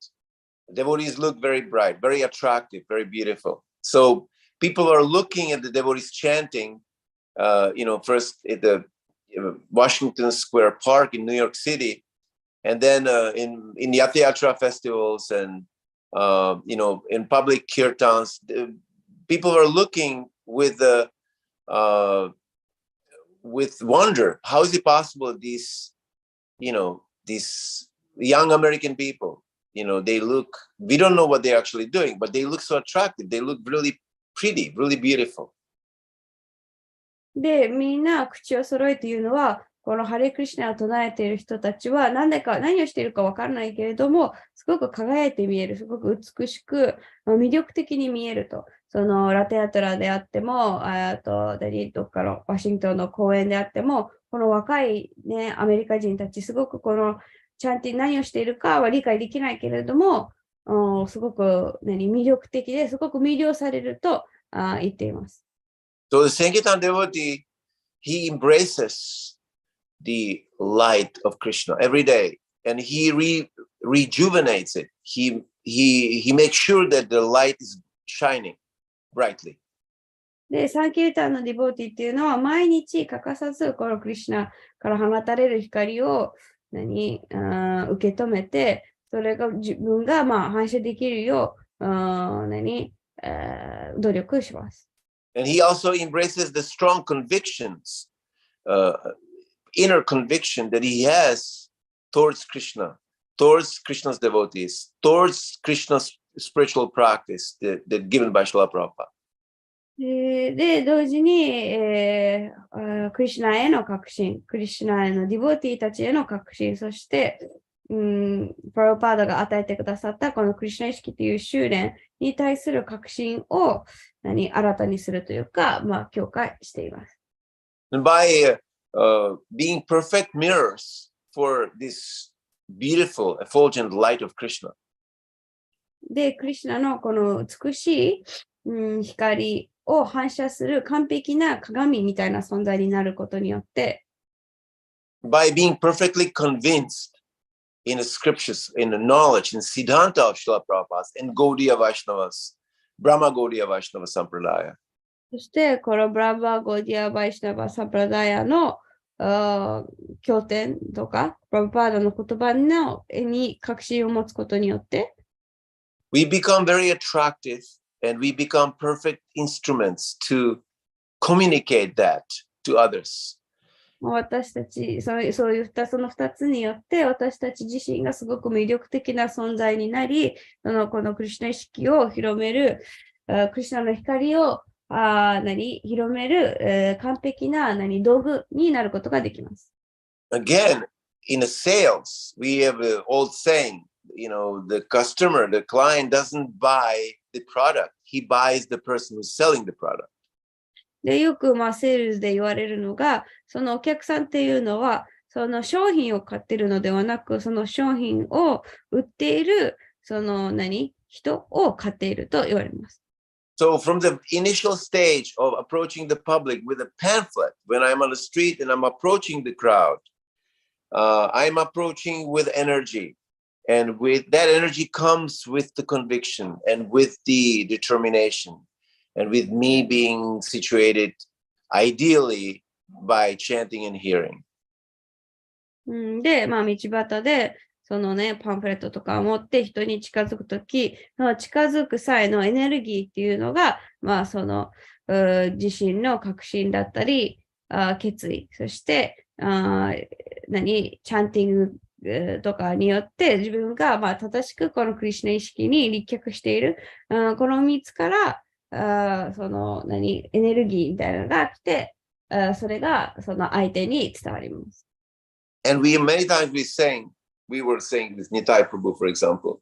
Devotees look very bright, very attractive, very beautiful. So people are looking at the devotees chanting, first at the Washington Square Park in New York City, and then in Yatra Yatra festivals and in public kirtans. People are looking with wonder. How is it possible these young American people, they look, we don't know what they're actually doing, but they look so attractive. They look really pretty, really beautiful. で、みんな口を揃えて言うのは、このハレクリシナを唱えている人たちは、何をしているか分からないけれども、すごく輝いて見える、すごく美しく、魅力的に見えると。そのラテアトラであっても、どっかのワシントンの公園であっても、この若い、ね、アメリカ人たち、すごくこのちゃんと何をしているかは理解できないけれども、すごく、魅力的ですごく魅了されると言っています。So the Sankirtan devotee, he embraces the light of Krishna every day, and he rejuvenates it. He makes sure that the light is shining brightly. で、サンキルタンのディボーティっていうのは毎日欠かさずこのクリシュナから放たれる光を受け止めて、それが自分が反射できるよう努力します。And he also embraces the strong convictions, inner conviction that he has towards Krishna, towards Krishna's devotees, towards Krishna's spiritual practice that given by Srila Prabhupada. で、同時に、クリシュナへの確信、クリシュナへのディボーティーたちへの確信、そして、プラブパーダが与えてくださったこのクリシュナ意識という修練に対する確信を新たにするというか、強化しています。And by being perfect mirrors for this beautiful, effulgent light of Krishna. で、クリシュナのこの美しい、光を反射する完璧な鏡みたいな存在になることによって、by being perfectly convinced in the scriptures, in the knowledge, in Siddhanta of Srila Prabhupada and Gaudiya Vaishnavas, Brahma Gaudiya Vaishnava Sampradaya. そして、このブラバー・ゴーディア・バイシナバ・サンプラダヤの経典とか、プラブパーダの言葉に確信を持つことによって、we become very attractive and we become perfect instruments to communicate that to others. 私たち、そういったその2つによって、私たち自身がすごく魅力的な存在になり、このクリシュナ意識を広める、クリシュナの光を広める、完璧な道具になることができます。Again, in a sales, we have an old saying, the customer, the client doesn't buy the product. He buys the person who's selling the product. で、よくセールスで言われるのが、そのお客さんっていうのは、その商品を買ってるのではなく、その商品を売っている、人を買っていると言われます。So from the initial stage of approaching the public with a pamphlet, when I'm on the street and I'm approaching the crowd, I'm approaching with energy. And with that energy comes with the conviction and with the determination. And with me being situated ideally by chanting and hearing. で、道端で、パンフレットとかを持って人に近づくとき、近づく際のエネルギーっていうのが、自身の確信だったり、決意、そして、チャンティングとかによって自分が、正しくこのクリシュナ意識に立脚している、この3つから、エネルギーみたいなのが来て、それがその相手に伝わります。And many times we were saying with Nitai Prabhu, for example,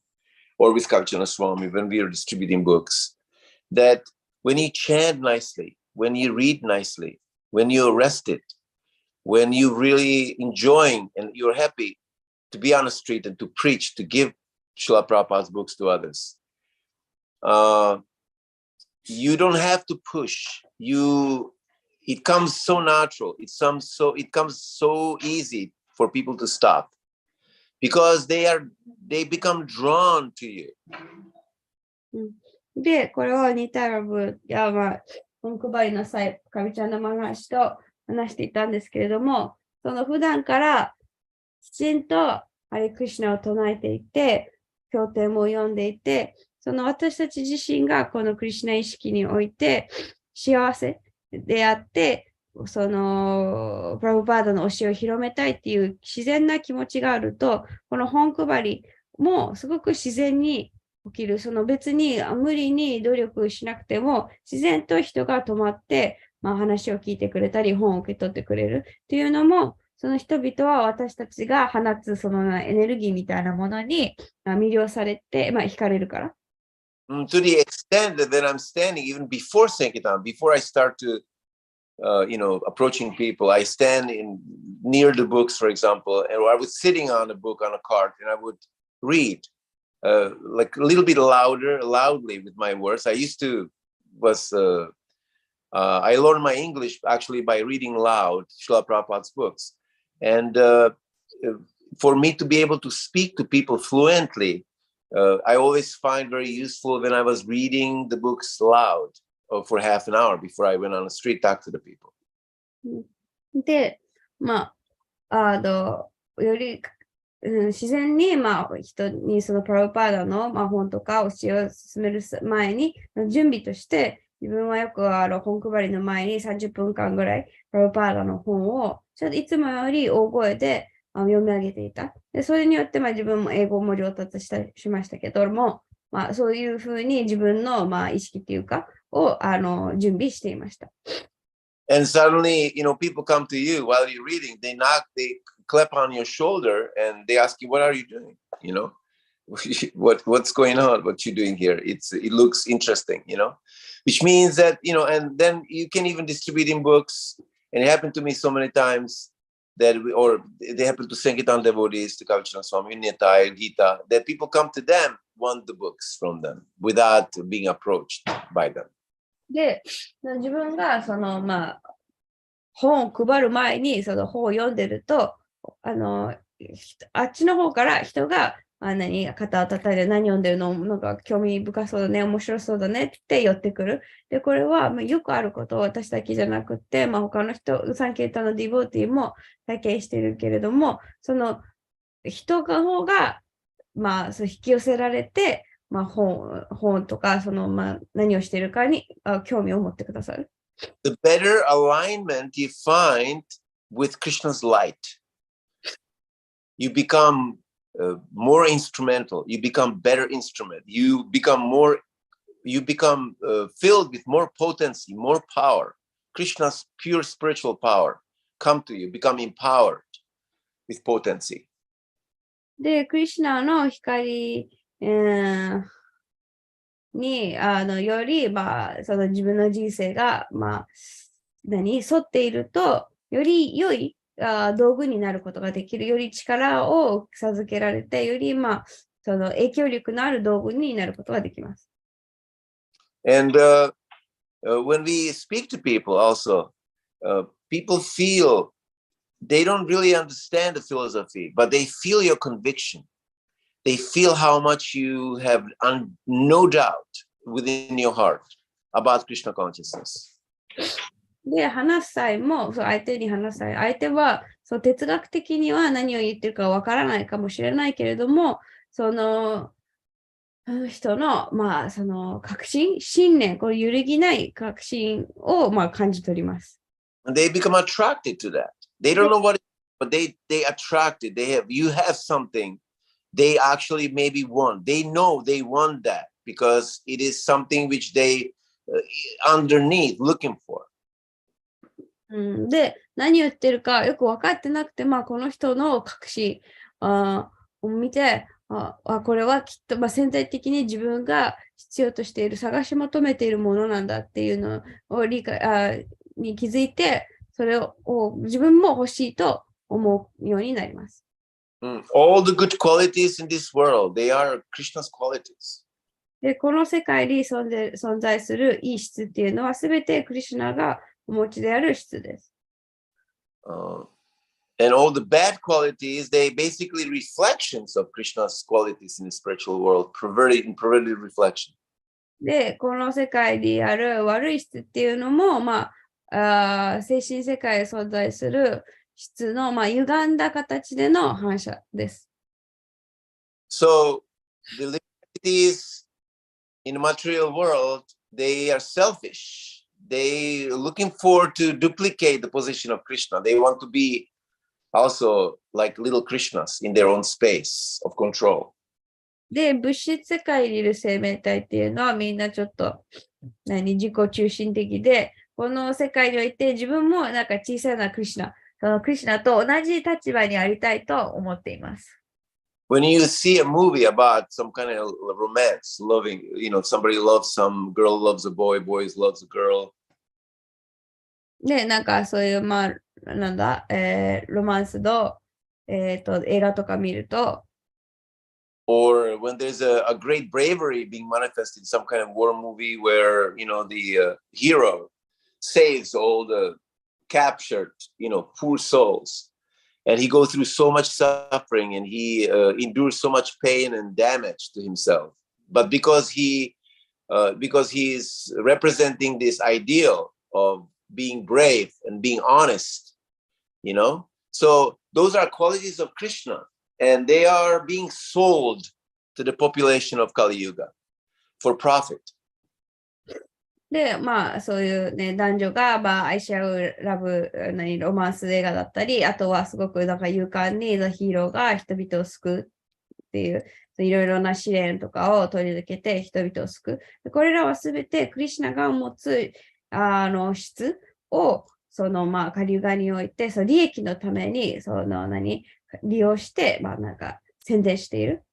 or with Kavachana Swami, when we were distributing books, that when you chant nicely, when you read nicely, when you're rested, when you're really enjoying and you're happy to be on the street and to preach, to give Srila Prabhupada's books to others, you don't have to push. It comes so natural. It comes so easy for people to stop because they become drawn to you. で、これは似たような部や、本配りの際、かみちゃんの話と話していたんですけれども、その普段からきちんとハレクリシュナを唱えていて、経典も読んでいて、その私たち自身がこのクリシュナ意識において幸せであって、そのプラブパーダの教えを広めたいっていう自然な気持ちがあると、この本配りもすごく自然に起きる。その別に無理に努力しなくても、自然と人が止まって、話を聞いてくれたり、本を受け取ってくれるっていうのも、その人々は私たちが放つそのエネルギーみたいなものに魅了されて、惹かれるから。To the extent that I'm standing, even before Sankirtan, before I start to, approaching people, I stand near the books, for example, and I was sitting on a book on a cart, and I would read like a little bit loudly with my words. I learned my English actually by reading loud Srila Prabhupada's books. And for me to be able to speak to people fluently, I always find very useful when I was reading the books loud for half an hour before I went on the street talk to the people. で、より、自然に、人にそのプラブパーダの、本とか教えを進める前に、準備として、自分はよく本配りの前に30分間ぐらいプラブパーダの本をちょっといつもより大声で読み上げていた。でそれによって自分も英語も上達しましたけども、そういうふうに自分の意識というかを準備していました。And suddenly, people come to you while you're reading. They clap on your shoulder and they ask you, "What are you doing? What's going on? What you doing here? It looks interesting, Which means that, and then you can even distribute in books. And it happened to me so many times that, they happen to Sankirtan devotees, to Kavichana Swami, Nitai, Gita, that people come to them, want the books from them without being approached by them. で、自分が本を配る前にその本を読んでると、あっちの方から人が肩を叩いて何読んでるのなんか興味深そうだね、面白そうだねって寄ってくる。で、これはよくあること、私だけじゃなくて、他の人、サンケータのディボーティーも体験しているけれども、その人の方が、そう引き寄せられて、本とか、何をしているかに興味を持ってくださる。The better alignment you find with Krishna's light, you become more instrumental. You become better instrument. You become filled with more potency, more power. Krishna's pure spiritual power come to you, become empowered with potency. で、クリシュナの光、により、その自分の人生が、沿っていると、より良い道具になることができる、より力を授けられて、より、その影響力のある道具になることができます。And when we speak to people also, people feel they don't really understand the philosophy, but they feel your conviction. They feel how much you have no doubt within your heart about Krishna consciousness. で、話す際も、相手に話す際、相手は哲学的には何を言ってるかわからないかもしれないけれども、その人の、その確信、信念、これ揺るぎない確信を、感じ取ります。And they become attracted to that. They don't know what it is, but they attracted. You have something they actually maybe want. They know they want that because it is something which they underneath looking for. で、何言ってるかよく分かってなくて、この人の確信を見て、これはきっと、潜在的に自分が必要としている、探し求めているものなんだっていうのをに気づいて、それを自分も欲しいと思うようになります。All the good qualities in this world, they are Krishna's qualities. で、この世界に存在するいい質っていうのは、すべてクリシュナがお持ちである質です。And all the bad qualities, they basically reflections of Krishna's qualities in the spiritual world, perverted reflection. で、この世界にある悪い質っていうのも、精神世界に存在する質の、歪んだ形での反射です。So, the liberties in the material world, they are selfish. They are looking forward to duplicate the position of Krishna. They want to be also like little Krishnas in their own space of control. で、物質世界にいる生命体っていうのはみんなちょっと自己中心的で、この世界において自分もなんか小さなクリシュナ、そのクリシュナと同じ立場にありたいと思っています。When you see a movie about some kind of romance, loving, somebody loves some girl loves a boy, boys loves a girl. で、なんかそういう、ロマンスの、映画とか見ると、or when there's a great bravery being manifested in some kind of war movie where, the hero saves all the captured, poor souls. And he goes through so much suffering and he endures so much pain and damage to himself. But because he's representing this ideal of being brave and being honest, so those are qualities of Krishna, and they are being sold to the population of Kali Yuga for profit. で、そういうね、男女が、愛し合うロマンス映画だったり、あとはすごくなんか勇敢にヒーローが人々を救うっていう、いろいろな試練とかを取り抜けて人々を救う。これらはすべてクリシュナが持つ質を、カリュガにおいて、利益のために、利用して、なんか宣伝している。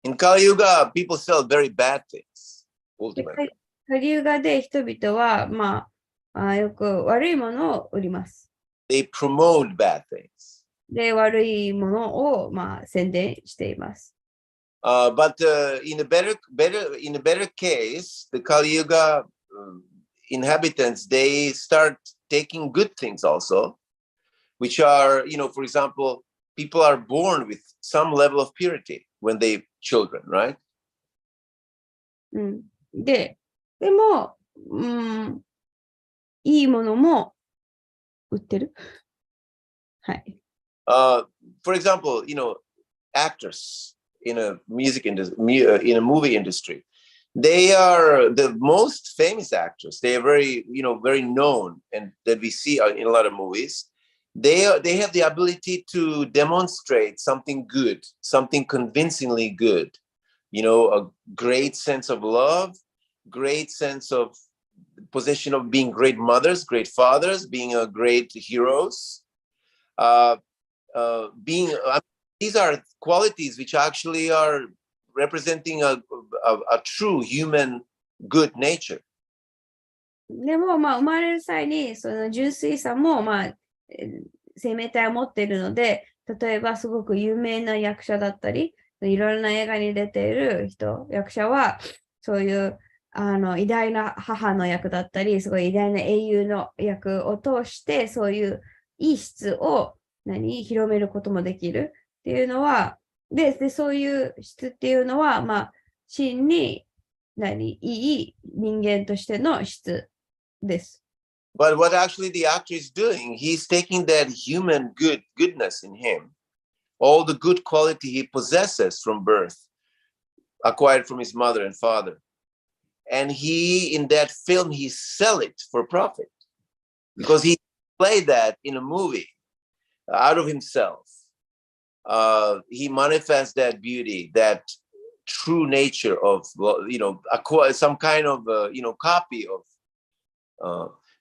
In Kali Yuga, people sell very bad things, ultimately. カリュガで人々は、よく悪いものを売ります。They promote bad things. で、悪いものを、宣伝しています。But in a better case, the Kali Yuga inhabitants, they start taking good things also, which are, for example, people are born with some level of purity when they children, right? でも、いいものも売ってる。はい。For example, actors in a music industry, in a movie industry, they are the most famous actors. They are very, very known, and that we see in a lot of movies. They have the ability to demonstrate something good, something convincingly good. A great sense of love, great sense of possession of being great mothers, great fathers, being a great heroes. These are qualities which actually are representing a true human good nature. でも、生まれる際に、その純粋さも、生命体を持っているので、例えばすごく有名な役者だったり、いろんな映画に出ている役者は、そういう偉大な母の役だったり、すごい偉大な英雄の役を通して、そういういい質を広めることもできるっていうのは、で、そういう質っていうのは、真にいい人間としての質です。But what actually the actor is doing, he's taking that human goodness in him, all the good quality he possesses from birth, acquired from his mother and father. And in that film, he sell it for profit because he played that in a movie out of himself. He manifests that beauty, that true nature of, acquire some kind of, copy of,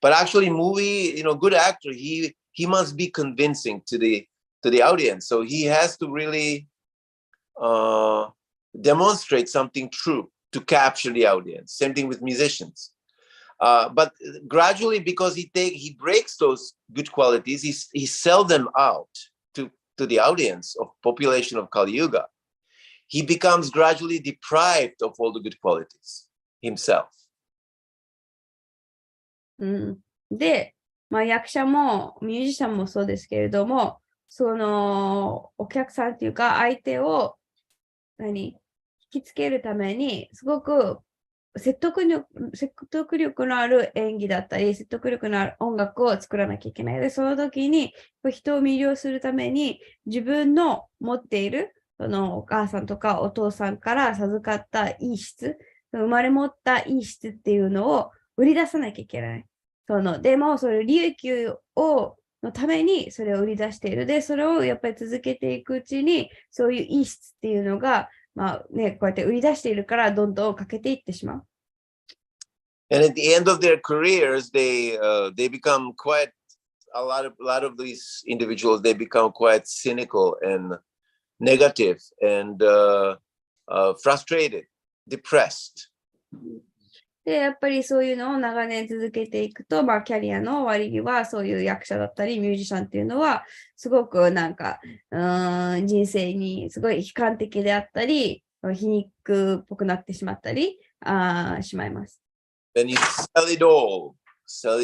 but actually movie, good actor, he must be convincing to the audience. So he has to really demonstrate something true to capture the audience. Same thing with musicians. But gradually, because he breaks those good qualities, he sells them out to the audience of population of Kali Yuga. he becomes gradually deprived of all the good qualities himself. で、役者もミュージシャンもそうですけれども、そのお客さんっていうか相手を引きつけるためにすごく説得力のある演技だったり、説得力のある音楽を作らなきゃいけない。で、その時に人を魅了するために自分の持っているそのお母さんとかお父さんから授かったいい質、生まれ持ったいい質っていうのを売り出さなきゃいけない。でも、それ利益のためにそれを売り出している。で、それをやっぱり続けていくうちに、そういういい質っていうのが、こうやって売り出しているから、どんどん欠けていってしまう。And at the end of their careers, they become quite a lot of these individuals. They become quite cynical and negative and frustrated, depressed. で、やっぱりそういうのを長年続けていくと、キャリアの終わりには、そういう役者だったり、ミュージシャンっていうのは、すごく人生にすごい悲観的であったり、皮肉っぽくなってしまったりしまいます。Then you sell it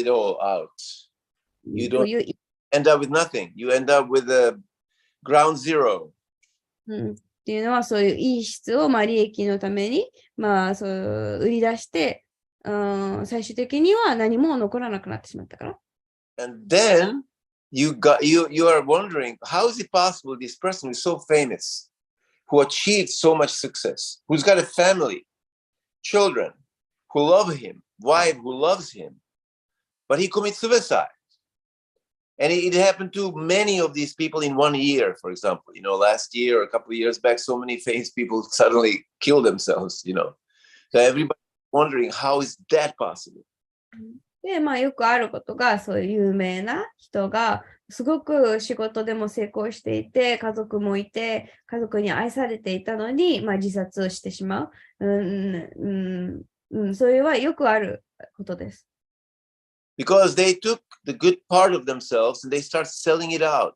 all out. You don't end up with nothing. You end up with a ground zero. っていうのは、そういういい質を利益のために、そう売り出して、最終的には何も残らなくなってしまったから。And then you are wondering, how is it possible this person is so famous, who achieved so much success, who's got a family, children, who love him, wife who loves him, but he commits suicide. And it happened to many of these people in 1 year, for example. Last year or a couple of years back, so many famous people suddenly kill themselves, So everybody wondering, how is that possible? で、よくあることが、そういう有名な人が、すごく仕事でも成功していて、家族もいて、家族に愛されていたのに、自殺をしてしまう。それはよくあることです。Because they took the good part of themselves and they start selling it out.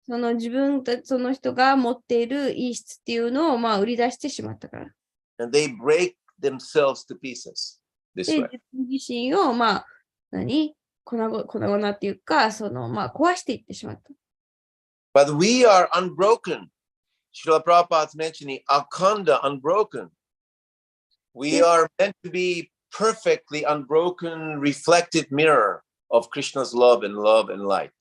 その人が持っているいい質っていうのを売り出してしまったから。And they break themselves to pieces this で、 way. 自分自身を粉々っていうか、壊していってしまった。But we are unbroken. Srila Prabhupada's mentioning Akhanda, unbroken. We are meant to be perfectly unbroken, reflected mirror of Krishna's love and light.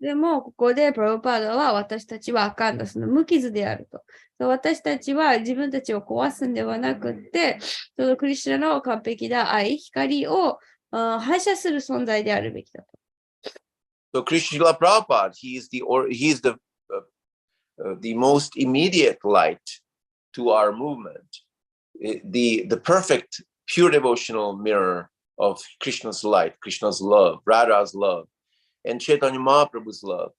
でも、ここでプラブパーダは私たちはアカンダ、その無傷であると。私たちは自分たちを壊すんではなくって、そのクリシュナの完璧な愛、光を反射する存在であるべきだと。So Krishna Prabhupada, he is the most immediate light to our movement, the perfect pure devotional mirror of Krishna's light, Krishna's love, Radha's love, and Chaitanya Mahaprabhu's love,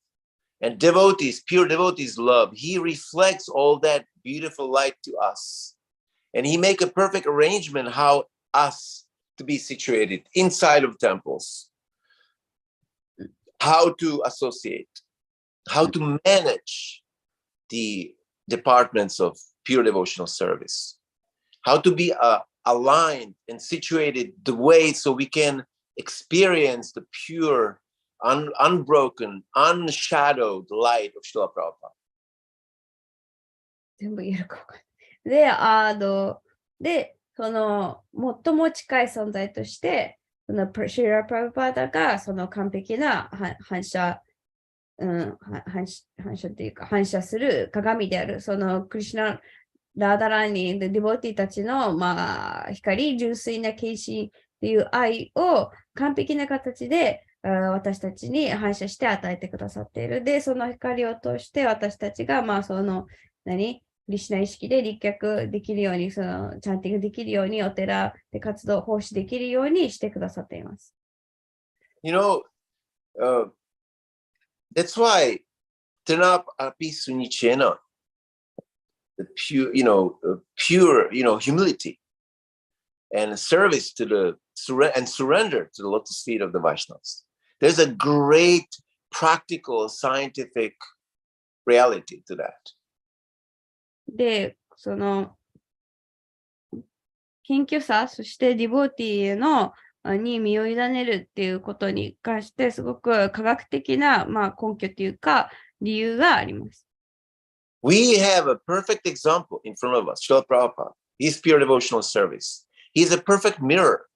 and pure devotees' love. He reflects all that beautiful light to us, and he make a perfect arrangement how us to be situated inside of temples, how to associate, how to manage the departments of pure devotional service, how to be aligned and situated the way so we can experience the pure, unbroken, unshadowed light of Srila Prabhupada. 全部言えるか分かんない。で、その最も近い存在として、そのシーラ・プラブパーダがその完璧な反射っていうか反射する鏡である。そのクリシュナ・ラーダラーニー、ディボティたちの、光、純粋な献身っていう愛を完璧な形で私たちに反射して与えてくださっている。で、その光を通して私たちが、クリシュナ意識で立脚できるように、チャンティングできるように、お寺で活動、奉仕できるようにしてくださっています。That's why Tenap Api Sunichena, the pure, humility and service to the surrender to the lotus feet of the Vaishnavas. There's a great practical scientific reality to that. で、その、謙虚さ、そしてディボーティーへのに身を委ねるっていうことに関して、すごく科学的な、根拠というか、理由があります。We have a perfect example in front of us, Srila Prabhupada. His pure devotional service. He's a perfect mirror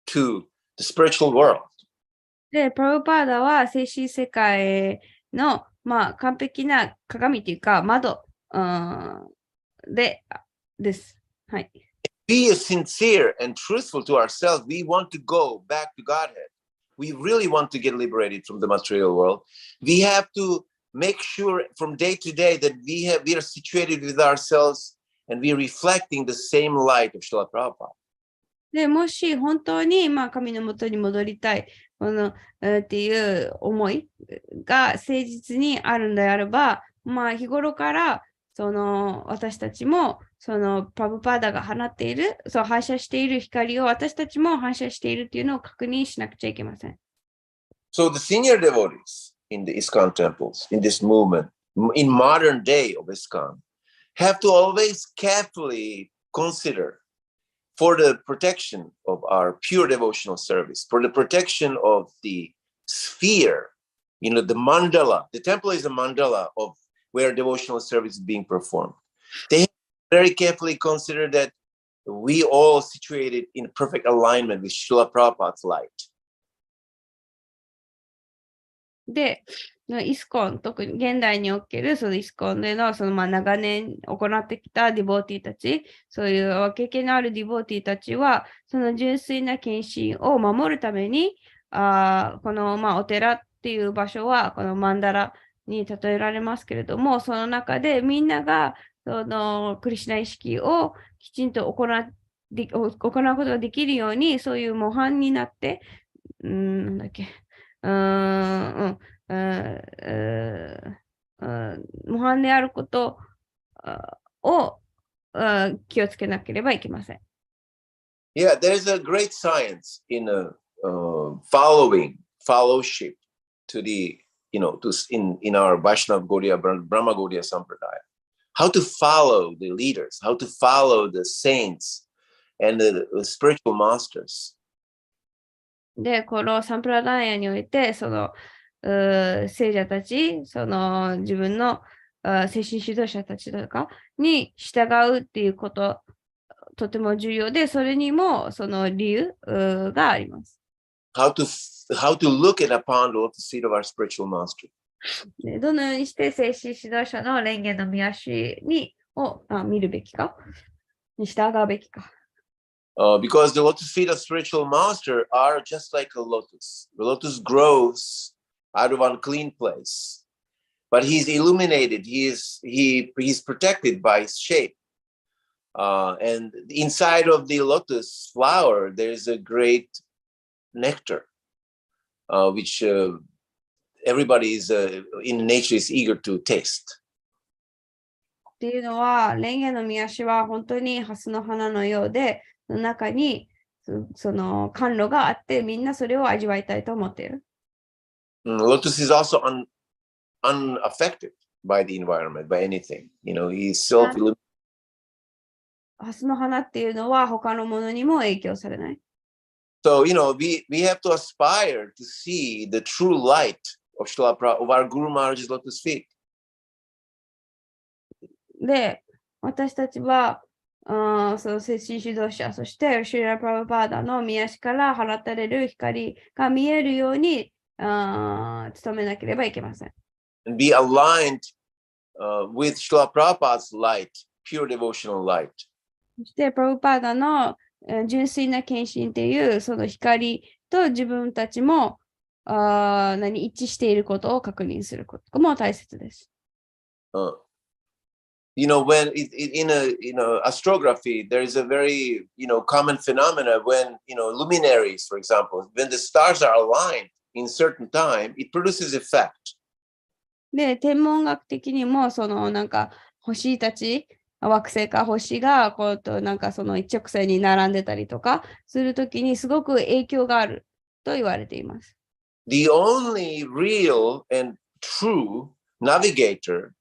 to the spiritual world. で、プラブパーダは精神世界の、完璧な鏡というか、窓、です。はい。Be sincere and truthful to ourselves. We want to go back to Godhead. We really want to get liberated from the material world. We have to make sure from day to day that we are situated with ourselves and we are reflecting the same light of Srila Prabhupada. で、もし本当に、神の元に戻りたい、っていう思いが誠実にあるんであれば、日頃から、私たちも、プラブパーダが放っている、反射している光を私たちも反射しているっていうのを確認しなくちゃいけません。So the senior devotees in the ISKCON temples, in this movement, in modern day of ISKCON, have to always carefully consider for the protection of our pure devotional service, for the protection of the sphere, the mandala. The temple is a mandala of where devotional service is being performed. They very carefully consider that we all situated in perfect alignment with Srila Prabhupada's light. で、イスコン、特に現代におけるイスコンでの長年行ってきたディボーティーたち、そういう経験のあるディボーティーたちは、その純粋な献身を守るために、この、お寺っていう場所は、このマンダラに例えられますけれども、その中でみんなが、クリシュナ意識をきちんと行うことができるように、そういう模範になって、なんだっけ、模範であることを気をつけなければいけません。Yeah, there's a great science in fellowship to the, in our Vaishnava Gaudiya, Brahma Gaudiya Sampradaya. How to follow the leaders, how to follow the saints and the spiritual masters. で、このサンプラダイヤにおいて、聖者たち、自分の精神指導者たちとかに従うっていうこと、とても重要で、それにもその理由があります。How to look at upon the seat of our spiritual master. で、どのようにして精神指導者の蓮華の御足を見るべきか、に従うべきか。Because the lotus feet of spiritual master are just like a lotus. The lotus grows out of unclean place, but he's illuminated. He's protected by his shape. And inside of the lotus flower, there's a great nectar, which everybody is in nature is eager to taste. っていうのは、蓮華の御足は本当に蓮の花のようで、の中にその甘露があって、みんなそれを味わいたいと思っている。Lotus is also unaffected by the environment, by anything. He's self-illuminated. 蓮の花っていうのは他のものにも影響されない。So, we have to aspire to see the true light of our Guru Maharaj's lotus feet. で、私たちは、その精神指導者、そしてシュリラ・プラブパーダの御足から放たれる光が見えるように努めなければいけません。And be aligned with Srila Prabhupada's light, pure devotional light. そして、プラブパーダの純粋な献身というその光と自分たちも一致していることを確認することも大切です。When in astrography, there is a very, common phenomena when, luminaries, for example, when the stars are aligned in certain time, it produces effect. で、天文学的にも、星たち、惑星か星が、その一直線に並んでたりとかするときに、すごく影響があると言われています。The only real and true navigator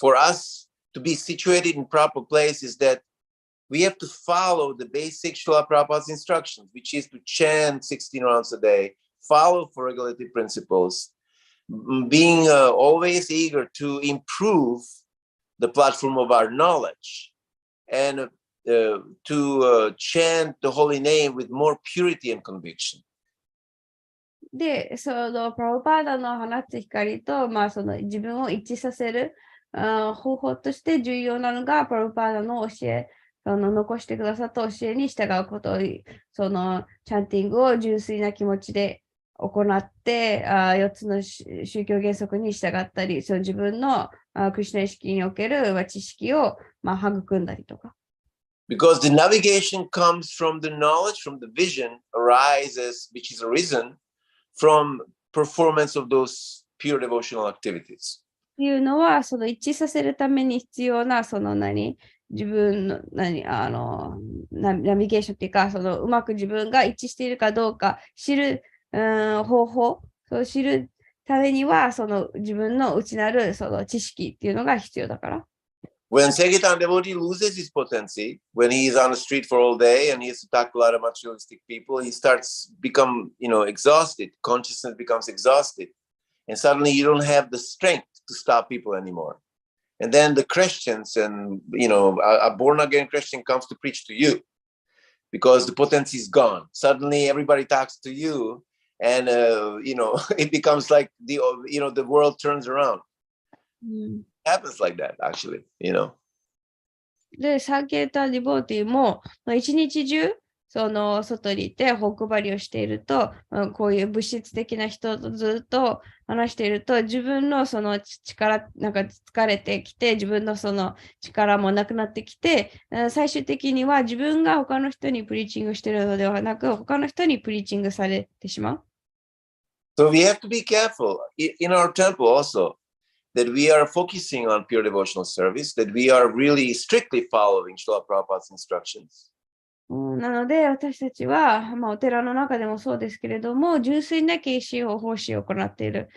for us to be situated in proper place is that we have to follow the basic Srila Prabhupada's instructions, which is to chant 16 rounds a day, follow for regulative principles, being always eager to improve the platform of our knowledge, and to chant the holy name with more purity and conviction. で、そのプラブパーダの放つ光と、その自分を一致させる方法として重要なのが、プラブパーダの教え、その残してくださった教えに従うこと、そのチャンティングを純粋な気持ちで行って、4つの宗教原則に従ったり、その自分のクリシュナ意識における知識を育んだりとか。Because the navigation comes from the knowledge, from the vision arises, which is arisen from performance of those pure devotional activities. っていうのは、その一致させるために必要な、その自分のナビゲーションっていうか、そのうまく自分が一致しているかどうか知る方法、そう知るためには、その自分の内なるその知識っていうのが必要だから。When Sankirtan devotee loses his potency, when he is on the street for all day and he has to talk to a lot of materialistic people, he starts become, exhausted. Consciousness becomes exhausted. And suddenly you don't have the strength to stop people anymore. And then the Christians and, a born again Christian comes to preach to you because the potency is gone. Suddenly everybody talks to you and, it becomes like the world turns around. Happens like that, actually, で、サーキュレーターディボーティーも一日中、その外にいて欲張りをしていると、こういう物質的な人とずっと話していると、自分のその力、疲れてきて、自分のその力もなくなってきて、最終的には自分が他の人にプリーチングしているのではなく、他の人にプリーチングされてしまう。So we have to be careful in our temple also that we are focusing on pure devotional service, that we are really strictly following Srila Prabhupada's instructions. なので、私たちは、お寺の中でもそうですけれども、純粋な敬心を奉仕を行っている、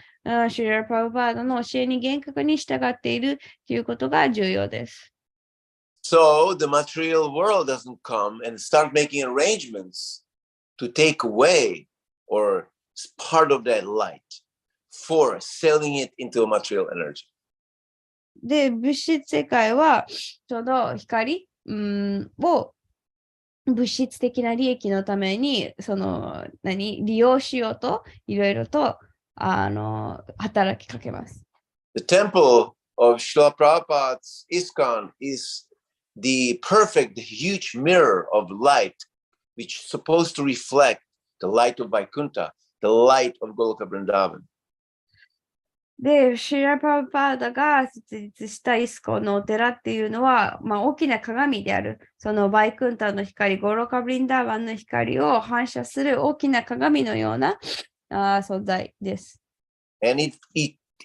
シュリラ・プラブパーダの教えに厳格に従っているということが重要です。So the material world doesn't come and start making arrangements to take away or part of that light for selling it into a material energy. で、物質世界は、その光を物質的な利益のために、利用しようと、いろいろと、働きかけます。The temple of Srila Prabhupada's ISKCON is the perfect, huge mirror of light, which is supposed to reflect the light of Vaikuntha, the light of Goloka Vrindavan. で、シュラ・プラブパーダが設立したイスコのお寺っていうのは、大きな鏡である、そのバイクンタの光、ゴロカブリンダーバンの光を反射する大きな鏡のような存在です。And it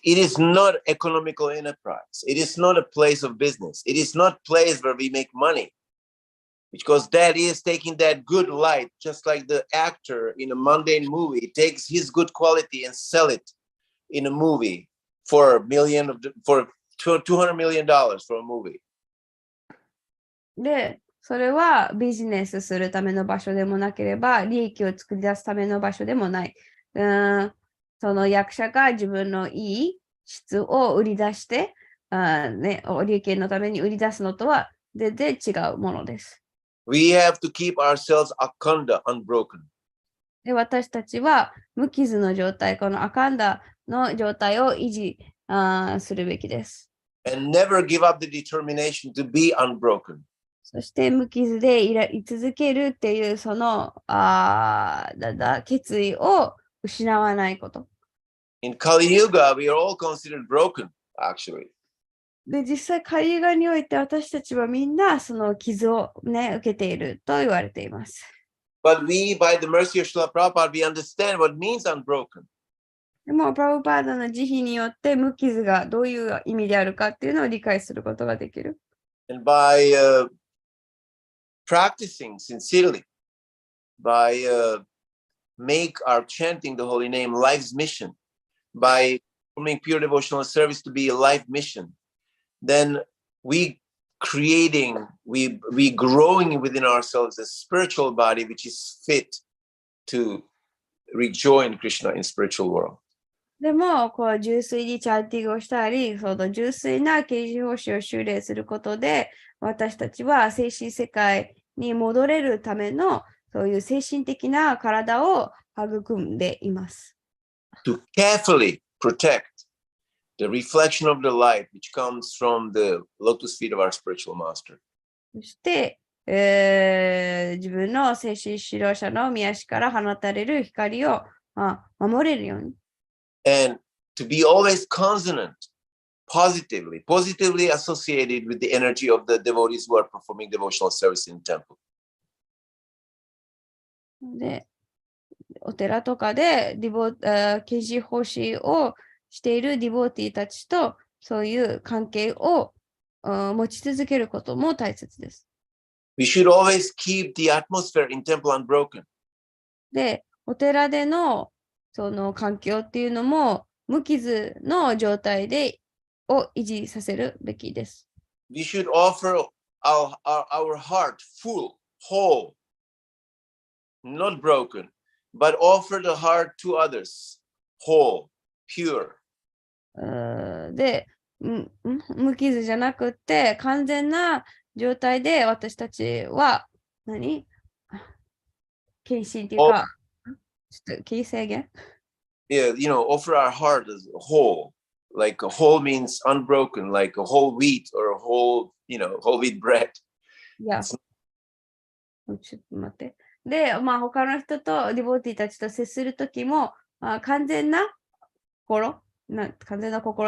is not economical enterprise. It is not a place of business. It is not a place where we make money. Because that is taking that good light, just like the actor in a mundane movie takes his good quality and sell it in a movie for $200 million for a movie. で、それはビジネスするための場所でもなければ、利益を作り出すための場所でもない。その役者が自分のいい質を売り出して、利益のために売り出すのとは全然違うものです。We have to keep ourselves akanda, unbroken. で、私たちは無傷の状態、このアカンダの状態を維持するべきです。And never give up the determination to be unbroken. そして無傷でい続けるっていうその決意を失わないこと。In Kali Yuga, we are all considered broken, actually. で、実際カリユガにおいて私たちはみんなその傷を受けていると言われています。But we, by the mercy of Srila Prabhupada, we understand what means unbroken. でも、プラブパーダの慈悲によって無傷がどういう意味であるかっていうのを理解することができる。And by practicing sincerely, by make our chanting the holy name life's mission, by performing pure devotional service to be a life mission, then we growing within ourselves a spiritual body which is fit to rejoin Krishna in spiritual world. でも、こう、純粋にチャンティングをしたり、その純粋な啓示奉仕を修練することで、私たちは精神世界に戻れるための、そういう精神的な体を育んでいます。To carefully protect the reflection of the light which comes from the lotus feet of our spiritual master. そして、自分の精神指導者の御足から放たれる光を守れるように。And to be always consonant, positively associated with the energy of the devotees who are performing devotional service in the temple. で、お寺とかで啓示奉仕をしているディボーティーたちとそういう関係を持ち続けることも大切です。We should always keep the atmosphere in temple unbroken. で、お寺でのその環境っていうのも無傷の状態を維持させるべきです。We should offer our heart full, whole, not broken, but offer the heart to others, whole, pure. で、無傷じゃなくって完全な状態で私たちは献身っていうか、ちょっとcan you say again? Yeah, offer our heart as whole. Like a whole means unbroken, like a whole wheat or a whole wheat bread. いや、ちょっと待って。で、他の人とディボーティーたちと接するときも、完全な心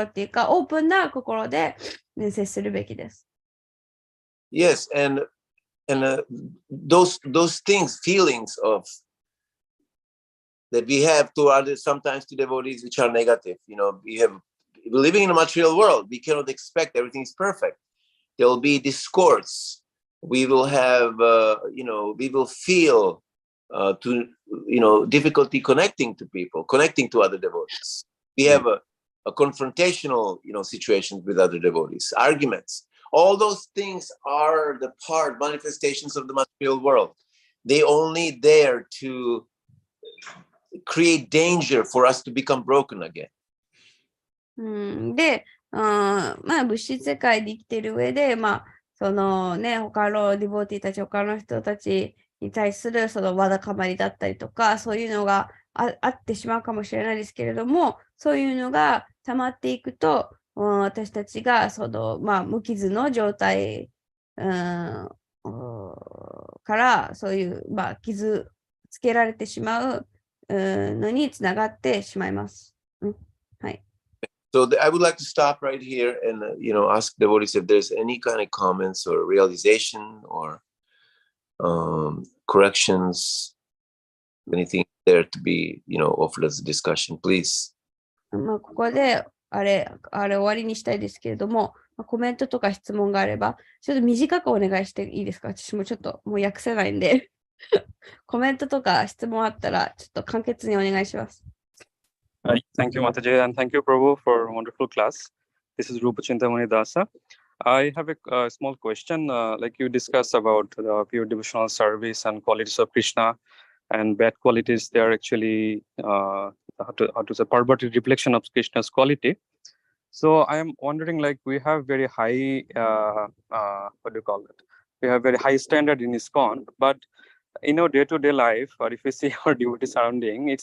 っていうか、オープンな心で、接するべきです。Yes, and those things, feelings of that we have to others, sometimes to devotees, which are negative. We're living in a material world. We cannot expect everything is perfect. There will be discords. We will have, we will feel difficulty connecting to people, connecting to other devotees. We have a confrontational, situations with other devotees, arguments. All those things are the manifestations of the material world. They only there to create danger for us to become broken again. で、物質世界で生きている上で、そのね、他のディボーティーたち、他の人たちに対するそのわだかまりだったりとか、そういうのがあってしまうかもしれないですけれども、そういうのが溜まっていくと、私たちがその、無傷の状態、からそういう、傷つけられてしまうのにつながってしまいます。はい。So I would like to stop right here and ask devotees if there's any kind of comments or realization or corrections, anything there to be offered as a discussion, please. ここであれ終わりにしたいですけれども、コメントとか質問があれば、ちょっと短くお願いしていいですか？私もちょっともう訳せないんで、コメントとか質問あったら、ちょっと簡潔にお願いします。Thank you, Mataji, and thank you, Prabhu, for a wonderful class. This is Rupa Chintamani Dasa. I have a small question. Like you discussed about the pure devotional service and qualities of Krishna, and bad qualities, they are actually how to say perverted reflection of Krishna's quality. So I am wondering, like, we have very high what do you call it? We have very high standard in ISKCON, but in our day-to-day life, or if we see our devotee surrounding,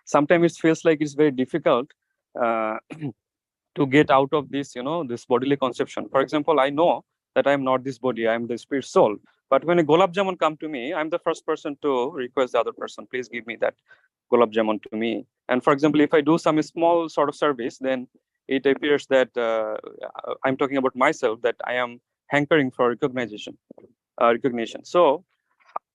sometimes it feels like it's very difficult to get out of this, this bodily conception. For example, I know that I'm not this body, I'm the spirit soul. But when a gulab jamun come to me, I'm the first person to request the other person, please give me that gulab jamun to me. And for example, if I do some small sort of service, then it appears that I'm talking about myself, that I am hankering for recognition. So,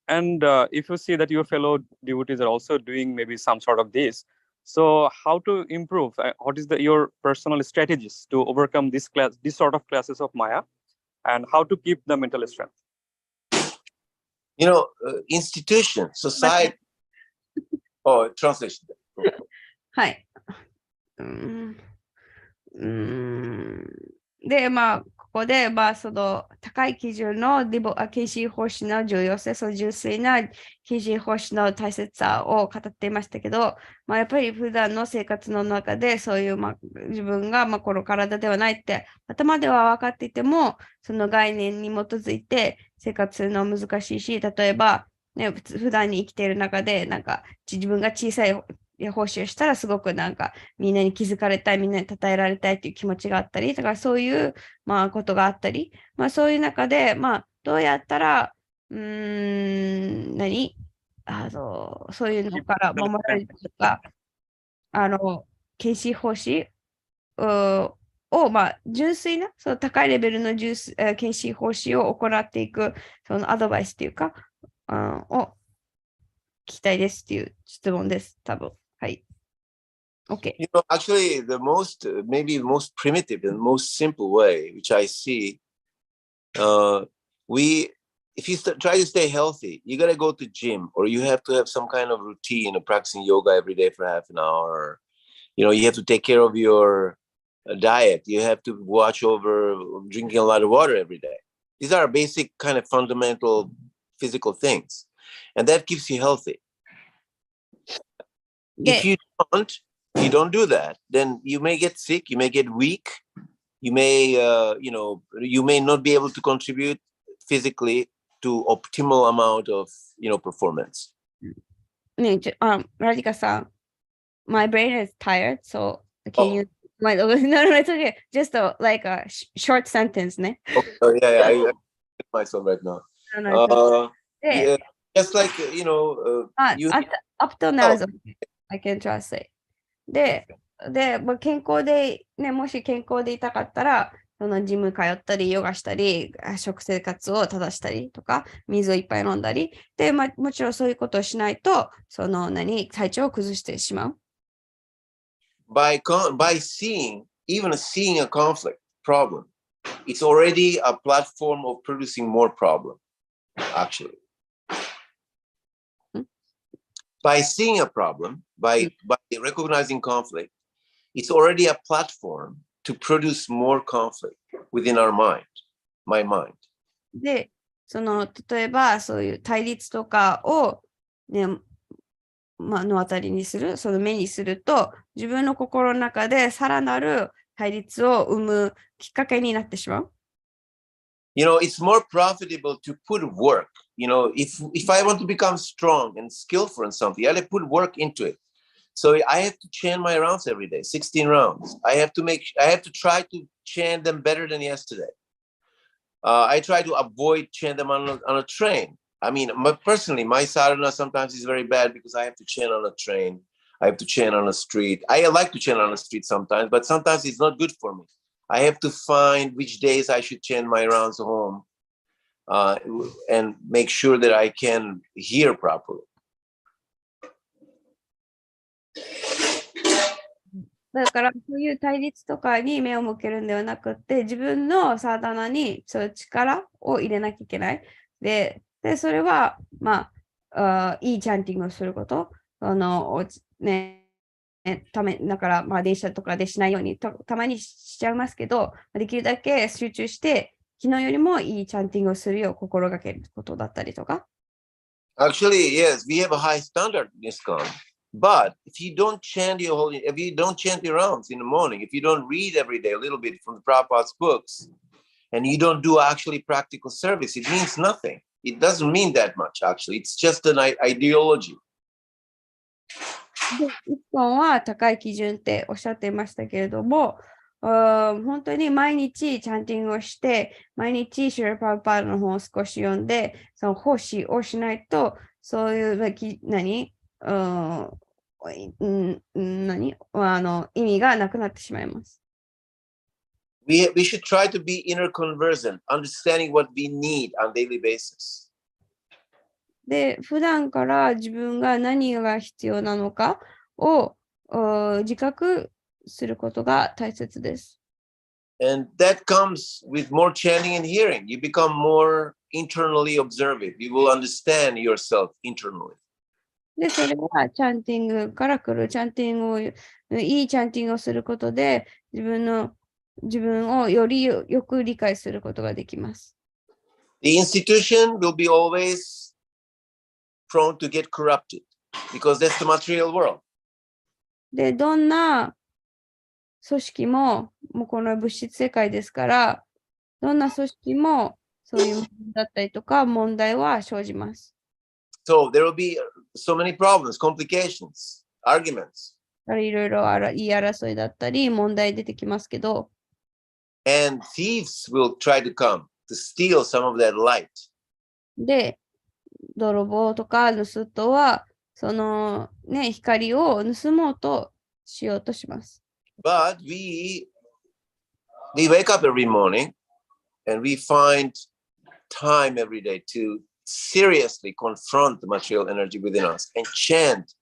and if you see that your fellow devotees are also doing maybe some sort of this, so how to improve? What is your personal strategies to overcome this sort of classes of Maya, and how to keep the mental strength? Institution, society. Oh, translation. はい。で、こで、まあ、その高い基準の献身奉仕の重要性、その純粋な献身奉仕の大切さを語っていましたけど、まあ、やっぱり普段の生活の中で、そういう、まあ、自分が、まあ、この体ではないって頭では分かっていても、その概念に基づいて生活するのは難しいし、例えば、ね、普段に生きている中で、なんか自分が小さい奉仕をしたらすごくなんかみんなに気づかれたい、みんなに称えられたいという気持ちがあったり、だからそういう、まあ、ことがあったり、まあ、そういう中で、まあ、どうやったら、そういうのから守られるとか、献身奉仕まあ、純粋な、その高いレベルの献身奉仕を行っていく、そのアドバイスというか、を聞きたいですっていう質問です、多分。はい。OK。You know, actually, maybe the most primitive and most simple way, which I see, if you try to stay healthy, you got to go to gym, or you have to have some kind of routine of practicing yoga every day for half an hour. You have to take care of your diet. You have to watch over drinking a lot of water every day. These are basic kind of fundamental physical things, and that keeps you healthy. If you don't do that, then you may get sick, you may get weak, you may not be able to contribute physically to optimal amount of performance. Radhika san, my brain is tired, so can you no, it's okay. Just like a short sentence, ne? Yeah, I myself right now. Yeah, just like up till now is okay. I can translate. で、まあ、健康で、ね、もし健康でいたかったら、そのジム通ったり、ヨガしたり、食生活を正したりとか、水をいっぱい飲んだり、で、まあ、もちろんそういうことをしないと、体調を崩してしまう。By seeing a conflict problem, it's already a platform of producing more problem, actually. By seeing a problem, by recognizing conflict, it's already a platform to produce more conflict within my mind. で、例えばそういう対立とかを、ね、目の当たりにする、目にすると、自分の心の中でさらなる対立を生むきっかけになってしまう。It's more profitable to put work. If I want to become strong and skillful in something, I have to put work into it. So I have to chant my rounds every day, 16 rounds. I have to try to chant them better than yesterday. I try to avoid chant them on a train. I mean, personally, my sadhana sometimes is very bad because I have to chant on a train. I have to chant on a street. I like to chant on the street sometimes, but sometimes it's not good for me. I have to find which days I should chant my rounds home and make sure that I can hear properly. だからそういう対立とかに目を向けるんではなくて、自分のサーダナにそういう力を入れなきゃいけない。でそれは、まあ、いいチャンティングをすること。だから、まあ、電車とかでしないようにたまにしちゃいますけど、できるだけ集中して、昨日よりもいいチャンティングをするよう心がけることだったりとか。Actually, yes, we have a high standard in ISKCON. But if you don't chant your rounds in the morning, if you don't read every day a little bit from the Prabhupada's books, and you don't do actually practical service, it means nothing. It doesn't mean that much, actually. It's just an ideology. 一本は高い基準っておっしゃっていましたけれども、本当に毎日チャンティングをして、毎日シュラ・プラブパーダの本を少し読んで、その奉仕をしないと、そういう意味がなくなってしまいます。We should try to be inner conversant, understanding what we need on daily basis. で、普段から自分が何が必要なのかを自覚することが大切です。And that comes with more chanting and hearing. You become more internally observant. You will understand yourself internally. で、それはチャンティングから来る。いいチャンティングをすることで、自分の自分をよりよく理解することができます。The institution will be always prone to get corrupted because that's the material world. で、どんな組織も、もうこの物質世界ですから、どんな組織もそういう問題だったりとか問題は生じます。So there will be so many problems, complications, arguments. いろいろ言い争いだったり問題出てきますけど、And thieves will try to come to steal some of that light. で、泥棒とか盗人は、そのね、光を盗もうとしようとします。But we wake up every morning and we find time every day to seriously confront the material energy within us and chant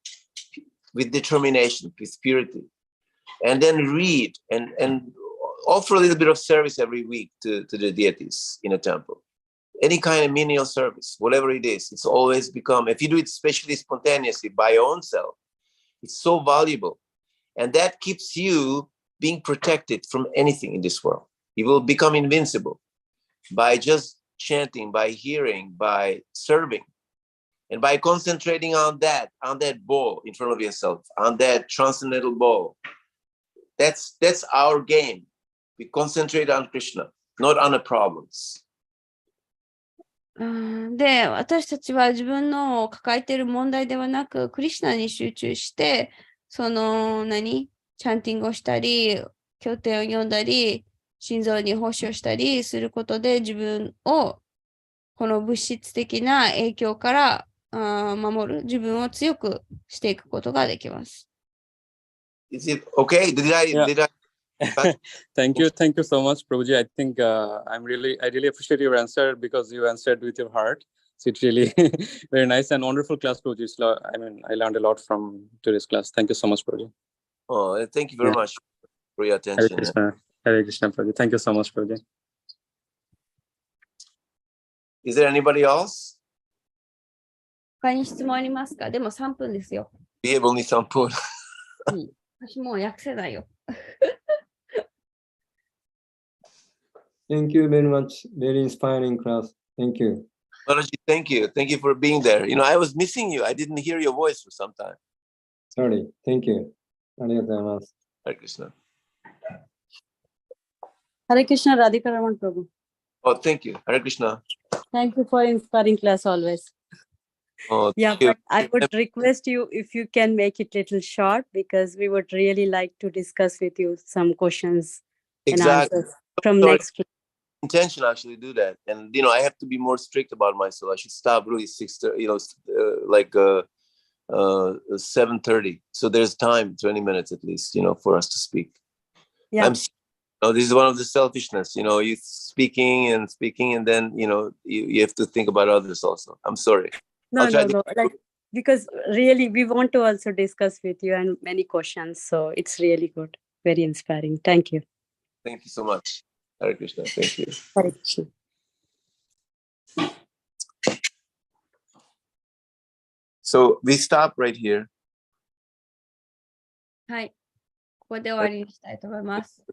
with determination, with purity, and then read and offer a little bit of service every week to the deities in a temple. Any kind of menial service, whatever it is, it's always become, if you do it especially spontaneously by your own self, it's so valuable. And that keeps you being protected from anything in this world. You will become invincible by just chanting, by hearing, by serving, and by concentrating on that ball in front of yourself, on that transcendental ball. That's our game. We concentrate on Krishna, not on the problems. で、私たちは自分の抱えている問題ではなく、クリシュナに集中して、そのチャンティングをしたり、経典を読んだり、心臓に奉仕をしたりすることで、自分をこの物質的な影響から守る、自分を強くしていくことができます。Is it okay? Did I Thank you so much, Prabhuji. I think I really appreciate your answer because you answered with your heart. So it's really very nice and wonderful class, Prabhuji. I mean, I learned a lot from today's class. Thank you so much, Prabhuji. Oh, thank you very much for your attention. Hare Krishna, Prabhuji. Thank you so much, Prabhuji. Is there anybody else? 他に質問ありますか？でも3分ですよ。We have only some point. 私もう訳せないよ。Thank you very much. Very inspiring class. Thank you. Maraji, thank you. Thank you for being there. I was missing you. I didn't hear your voice for some time. Sorry. Thank you. ありがとうございます。Hare Krishna. Hare Krishna, RadhikaRaman Prabhu. Oh, thank you. Hare Krishna. Thank you for inspiring class always. Oh, Yeah, thank you. but I would request you if you can make it little short because we would really like to discuss with you some questions Exactly. and answers from Sorry. next week. Intention actually do that, and I have to be more strict about myself. I should stop really 7:30. So there's time, 20 minutes at least, for us to speak. Yeah. This is one of the selfishness. You speaking, and then you have to think about others also. I'm sorry. No. Like, because really we want to also discuss with you and many questions. So it's really good. Very inspiring. Thank you. Thank you so much. Hare Krishna. Thank you. Hare Krishna. So we stop right here. はい。ここで終わりにしたいと思います。